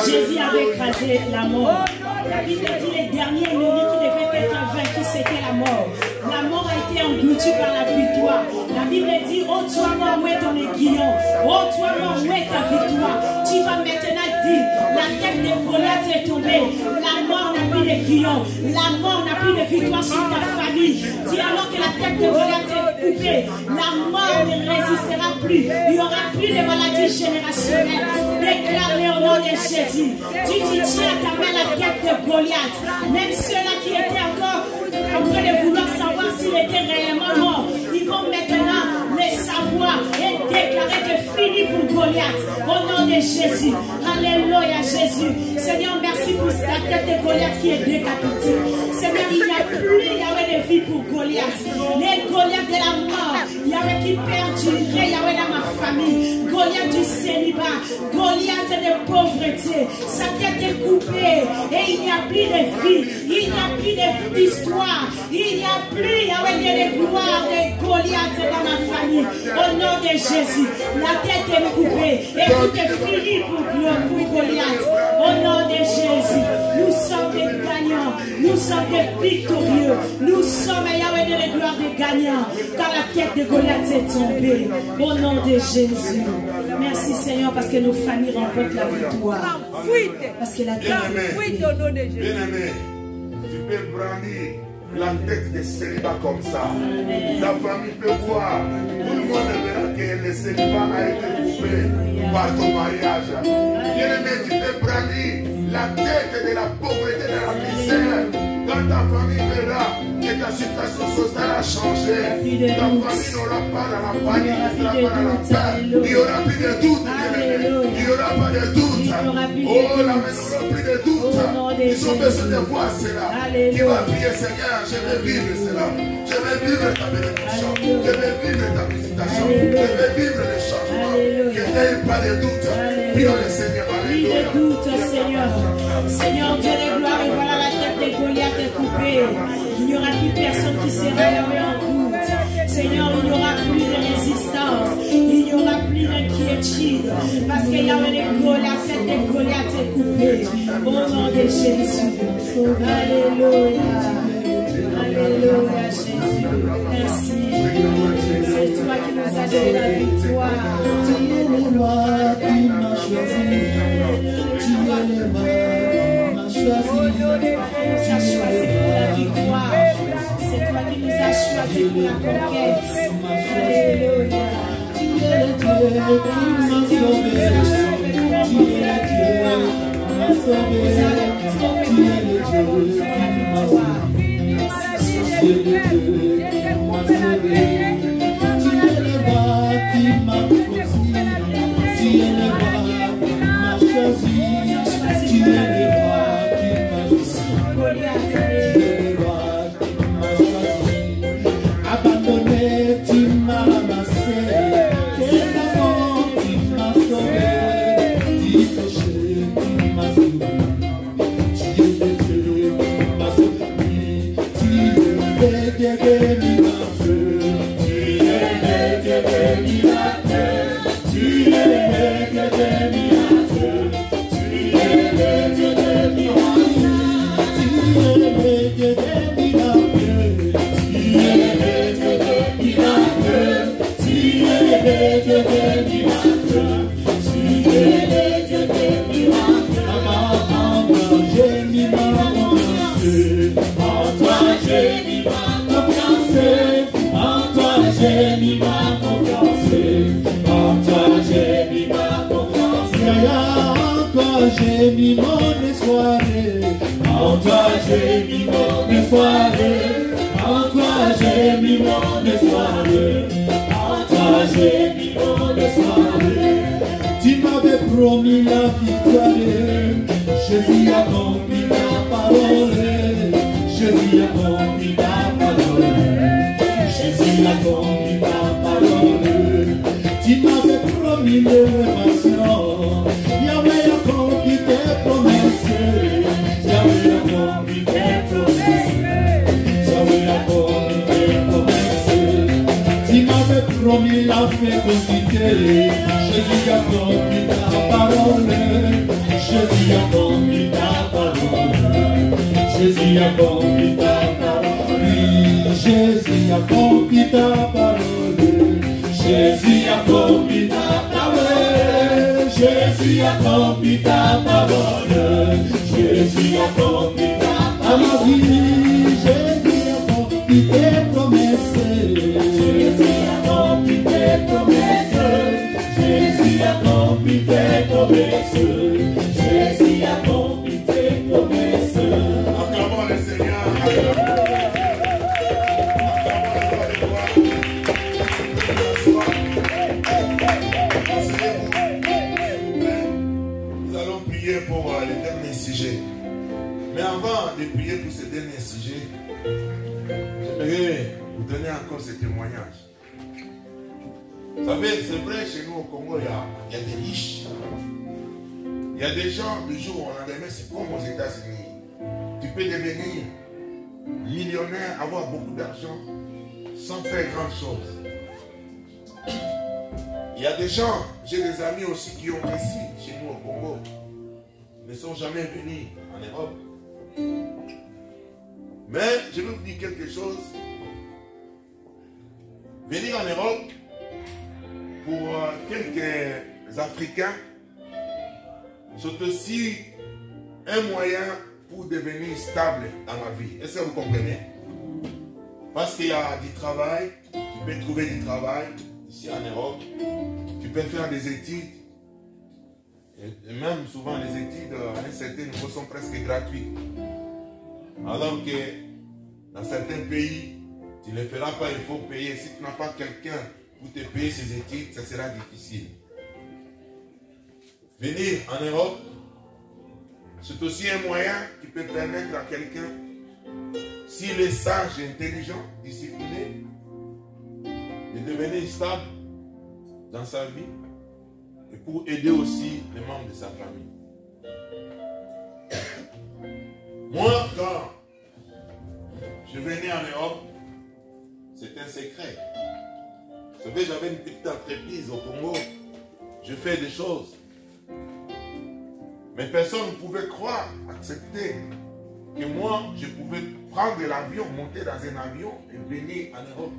Jésus avait écrasé la mort. La Bible dit les derniers ennemis qui devaient être vaincus, c'était la mort. La mort a été engloutie par la victoire. La Bible dit, oh toi mort, où est ton aiguillon? Oh toi mort, où est ta victoire? Tu vas maintenant dire, la tête de Goliath est tombée. La mort n'a plus d'aiguillon. La mort n'a plus de victoire sur ta famille. Dis alors que la tête de Goliath est coupée. La mort ne résistera plus. Il n'y aura plus de maladies générationnelles. Déclare-le au nom de Jésus. Tu tiens à ta main la tête de Goliath. Même ceux-là qui étaient encore en train de vouloir savoir s'il était réellement mort, ils vont maintenant le savoir et déclarer que fini pour Goliath. Au nom de Jésus. Alléluia Jésus. Seigneur, merci pour la tête de Goliath qui est décapitée. Seigneur, il n'y a plus Yahweh de vie pour Goliath. Les Goliath de la mort, Yahweh qui perdurerait, Yahweh dans ma famille. Goliath du célibat, Goliath de pauvreté. Sa tête est coupée et il n'y a plus de vie, il n'y a plus d'histoire, il n'y a plus Yahweh de gloire de Goliath dans ma famille. Au nom de Jésus, la tête est coupée et tout est fini pour Goliath. Au nom de Jésus, nous sommes des gagnants, nous sommes des victorieux, nous sommes Yahweh de gloire des gagnants, car la tête de Goliath est tombée. Au nom de Jésus. Merci Seigneur parce que nos familles remportent la victoire. Parce que la tête est tombée. Bien-aimé, tu peux brandir la tête de célibat comme ça. La famille peut voir. Tout le monde verra que le célibat a été coupé par ton mariage. Bien-aimé, tu peux brandir la tête de la pauvreté, de la misère. Quand ta famille verra que ta ta situation sociale a changé. Ta famille n'aura pas dans la panique, ne sera pas dans la peur. Il n'y aura plus de doute. Il n'y aura pas de doute. Oh, là, mais il n'y aura plus de doute. Ils ont besoin de voir cela. Qui va prier, Seigneur, je vais vivre cela. Je vais vivre ta bénédiction. Je vais vivre ta visitation. Je vais vivre le changement. Que n'ait pas de doute. Prions le Seigneur. Alléluia. De doute, Seigneur. Seigneur Dieu de gloire, et voilà la tête de Goliath est coupée. Il n'y aura plus personne qui sera arrivé en doute. Seigneur, il n'y aura plus de résistance. Il n'y aura plus d'inquiétude. Parce qu'il y a la tête de Goliath est coupée. Au nom de Jésus. Alléluia. Alléluia, Jésus. Merci. C'est toi qui nous as donné la victoire. Tu es le roi qui m'a choisi. Tu es le roi qui m'a choisi. Tu as choisi pour la victoire. C'est toi qui nous as choisi pour la conquête. Alléluia. Tu es le Dieu qui m'a sauvé. Tu es le Dieu qui m'a sauvé. Tu es le Dieu qui m'a sauvé. Tu es le Dieu qui m'a sauvé. Tu es le roi qui m'a choisi. Tu es le roi qui m'a choisi. Tu es le roi qui m'a choisi. Tu es le roi qui m'a choisi. Abandonné, tu m'as ramassé. Tes enfants, tu m'as sauvé. Du péché, tu m'as sauvé. Tu es le Dieu qui m'a sauvé. Tu es le Dieu des miracles. Tu es le Dieu des miracles. Tu es le Dieu des miracles. Tu es le Dieu des miracles. Tu es le Dieu des miracles. Tu es le Dieu des miracles. Tu es le Dieu des miracles. Tu es le Dieu des miracles. J'ai mis ma confiance. En toi j'ai mis ma confiance. En toi j'ai mis ma confiance. En toi j'ai mis ma confiance. En toi j'ai mis mon espoir. En toi j'ai mis mon espoir. En toi j'ai mis mon espoir. En toi j'ai mis mon espoir. Tu m'avais promis la victoire. Jésus a accompli ta parole. Jésus a accompli ta parole. Jésus a accompli ta parole. Tu m'avais promis l'élévation. Yahweh a accompli tes promesses. Yahweh a accompli tes promesses. Yahweh a accompli tes promesses. Tu m'avais promis la fécondité. Jésus a accompli ta parole. Jésus a accompli ta parole. Jésus a accompli ta parole. Oui, Jésus a accompli ta parole. Jésus a accompli ta parole. Jésus a accompli ta parole. Jésus a accompli ta parole. Jésus a accompli tes promesses. Jésus a accompli tes promesses. Jésus a accompli tes promesses. Jésus a accompli tes promesses. Acclamons le Seigneur. Acclamons le roi. Asseyez-vous, s'il vous plaît. Nous allons prier pour les derniers sujets. Mais avant de prier pour ces derniers sujets, j'aimerais vous donner encore ce témoignage. Vous savez, c'est vrai, chez nous au Congo, il y a des riches. Il y a des gens, le jour où on a des mains, c'est comme aux États-Unis. Tu peux devenir millionnaire, avoir beaucoup d'argent, sans faire grand chose. Il y a des gens, j'ai des amis aussi qui ont réussi chez nous au Congo, ne sont jamais venus en Europe. Mais je vais vous dire quelque chose. Venir en Europe, pour quelques Africains, c'est aussi un moyen pour devenir stable dans la vie. Est-ce que vous comprenez? Parce qu'il y a du travail, tu peux trouver du travail ici en Europe, tu peux faire des études, et même souvent les études à un certain niveau sont presque gratuites. Alors que Dans certains pays, tu ne le feras pas, il faut payer. Si tu n'as pas quelqu'un pour te payer ses études, ça sera difficile. Venir en Europe, c'est aussi un moyen qui peut permettre à quelqu'un, s'il est sage, intelligent, discipliné, de devenir stable dans sa vie et pour aider aussi les membres de sa famille. Moi, quand je venais en Europe, c'est un secret. Vous savez, j'avais une petite entreprise au Congo. Je fais des choses. Mais personne ne pouvait croire, accepter que moi, je pouvais prendre l'avion, monter dans un avion et venir en Europe.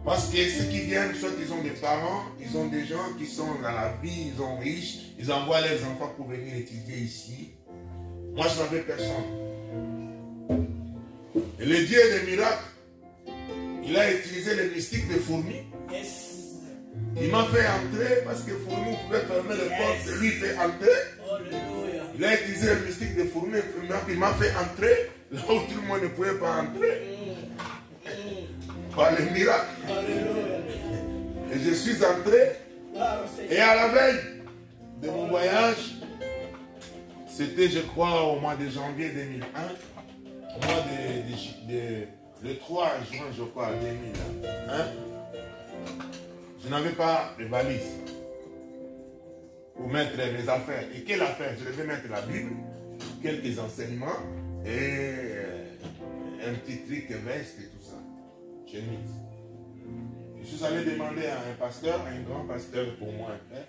Parce que ceux qui viennent, soit ils ont des parents, ils ont des gens qui sont dans la vie, ils sont riches, ils envoient leurs enfants pour venir étudier ici. Moi, je n'avais personne. Et le Dieu des miracles, il a utilisé le mystique de Fourmi. Yes. Il m'a fait entrer parce que Fourmi pouvait fermer les portes, lui fait entrer. Alléluia. Il a utilisé le mystique de Fourmi, il m'a fait entrer là où tout le monde ne pouvait pas entrer. Par le miracle. Alléluia. Et je suis entré. Et à la veille de mon voyage, c'était, je crois, au mois de janvier 2001, au mois le 3 juin, je crois, 2001, je n'avais pas de valise pour mettre mes affaires. Et quelle affaire? Je devais mettre la Bible, quelques enseignements et un petit truc, veste et tout ça. Chemise. Je suis allé demander à un pasteur, un grand pasteur pour moi, un frère.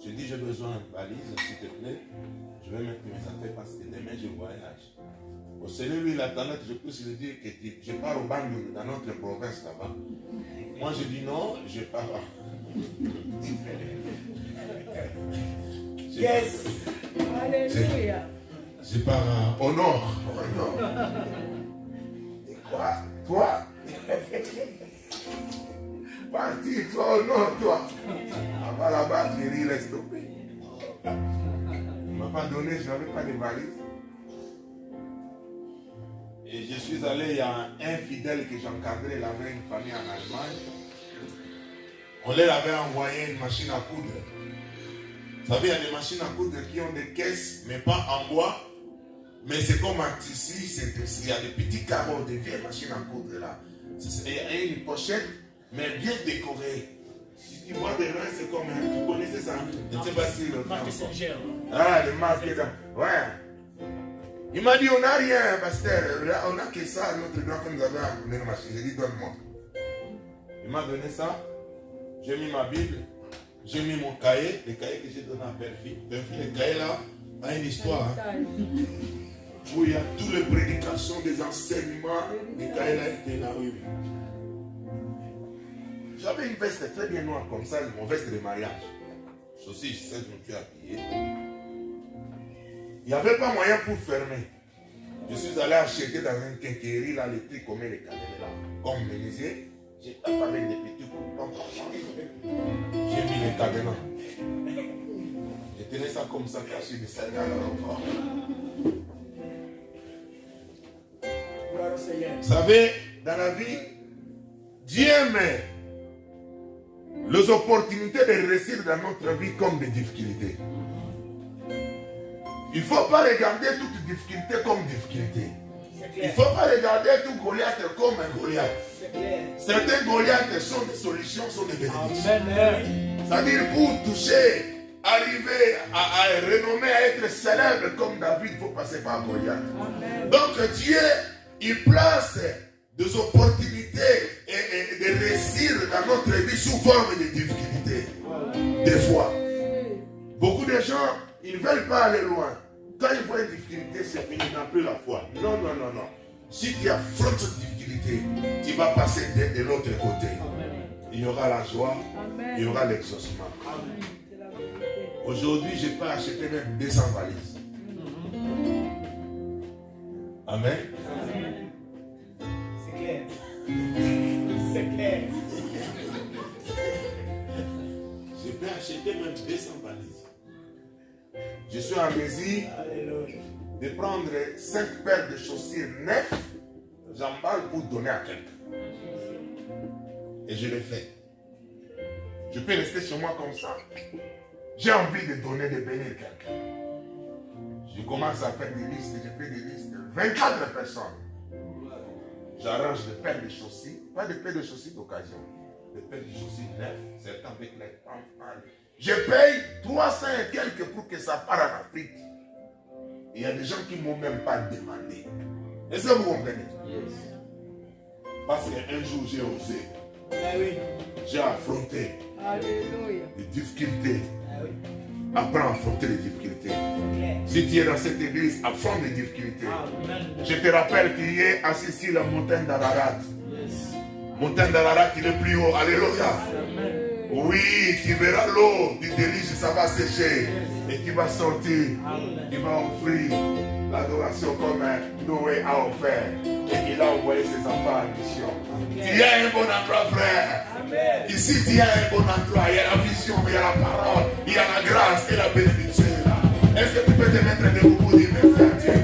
J'ai dit, j'ai besoin d'une valise, s'il te plaît. Je vais mettre mes affaires parce que demain je voyage. Au Seigneur, lui, il attendait que je puisse lui dire que je pars au Bandung, dans notre province là-bas. Moi, je dis non, je pars. Yes. Alléluia. Je pars au nord. Et quoi? Toi? Parti, toi au nord, toi. Avant là-bas, j'ai dit, laisse tomber. Il ne m'a pas donné, je n'avais pas de valise. Et je suis allé, il y a un fidèle que j'encadrais, il avait une famille en Allemagne. On leur avait envoyé une machine à coudre. Vous savez, il y a des machines à coudre qui ont des caisses, mais pas en bois. Mais c'est comme un tissu, il y a des petits carreaux, des vieilles machines à coudre là. Il y a une pochette, mais bien décorée. Si tu vois des loin, c'est comme un. Tu connaissais ça? Je ne sais pas si le Marque Saint-Germain. Ah, les marques là. Ouais. Il m'a dit, on n'a rien, pasteur. On n'a que ça. Notre grand-père nous avait amené une machine. J'ai dit, donne-moi. Il m'a donné ça. J'ai mis ma Bible. J'ai mis mon cahier. Le cahier que j'ai donné à Perfi. Perfi, le cahier là a une histoire. Hein, où il y a toutes les prédications, des enseignements. Le cahier là était là, oui. J'avais une veste très bien noire comme ça, mon veste de mariage. Ceci, je sais, je me suis habillé. Il n'y avait pas moyen pour fermer. Je suis allé acheter dans une quincaillerie, là, les trucs comme les cadenas, là, comme menuisier. J'ai tapé avec des petits coups. J'ai mis les cadenas. Je tenais ça comme ça, caché de 5 ans encore. Vous savez, dans la vie, Dieu met les opportunités de réussir dans notre vie comme des difficultés. Il ne faut pas regarder toute difficulté comme difficulté. Il ne faut pas regarder tout Goliath comme un Goliath. Certains Goliaths sont des solutions, sont des bénédictions. C'est-à-dire pour toucher, arriver à renommer, à être célèbre comme David, il faut passer par Goliath. Donc Dieu, il place des opportunités et de réussir dans notre vie sous forme de difficultés. Des fois. Beaucoup de gens, ils ne veulent pas aller loin. Quand ils voient une difficulté, c'est fini, ils n'ont plus la foi. Non, non, non, non. Si tu affrontes cette difficulté, tu vas passer de l'autre côté. Il y aura la joie, il y aura l'exaucement. Aujourd'hui, je peux acheter même 200 valises. Amen. C'est clair. C'est clair. Je peux acheter même 200 valises. Je suis en mesure de prendre 5 paires de chaussures neufs, j'emballe pour donner à quelqu'un. Et je l'ai fait. Je peux rester chez moi comme ça. J'ai envie de donner, de bénir quelqu'un. Je commence à faire des listes, je fais des listes. 24 personnes. J'arrange des paires de chaussures, pas des paires de chaussures d'occasion, des paires de chaussures neuves, certains avec les campagnes. Je paye 300 et quelques pour que ça parte en Afrique. Il y a des gens qui ne m'ont même pas demandé. Est-ce que vous comprenez? Yes. Parce qu'un jour j'ai osé. Ah oui. J'ai affronté les difficultés. Ah oui. Apprends à affronter les difficultés. Okay. Si tu es dans cette église, affronte les difficultés. Amen. Je te rappelle qu'il y a assis sur la montagne d'Ararat. Yes. Montagne d'Ararat, il est plus haut. Alléluia. Amen. Oui, tu verras l'eau du déluge, ça va sécher. Yes. Et tu vas sortir. Amen. Tu vas offrir l'adoration comme Noé a offert. Et il a envoyé ses enfants en mission. Okay. Tu as un bon endroit, frère. Amen. Ici, tu as un bon endroit. Il y a la vision, il y a la parole, il y a la grâce et la bénédiction. Est-ce que tu peux te mettre debout pour dire merci à Dieu?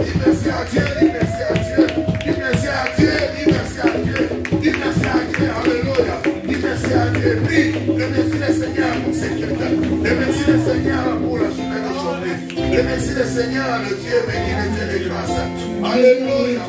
Dis merci à Dieu, dis merci à Dieu. Dis merci à Dieu, dis merci à Dieu. Dis merci à Dieu, alléluia. Dis merci à Dieu. Prie, remercie le Seigneur pour ce qu'il fait. Remercie le Seigneur pour la journée d'aujourd'hui. Remercie le Seigneur, le Dieu béni, le Dieu de grâce. Alléluia.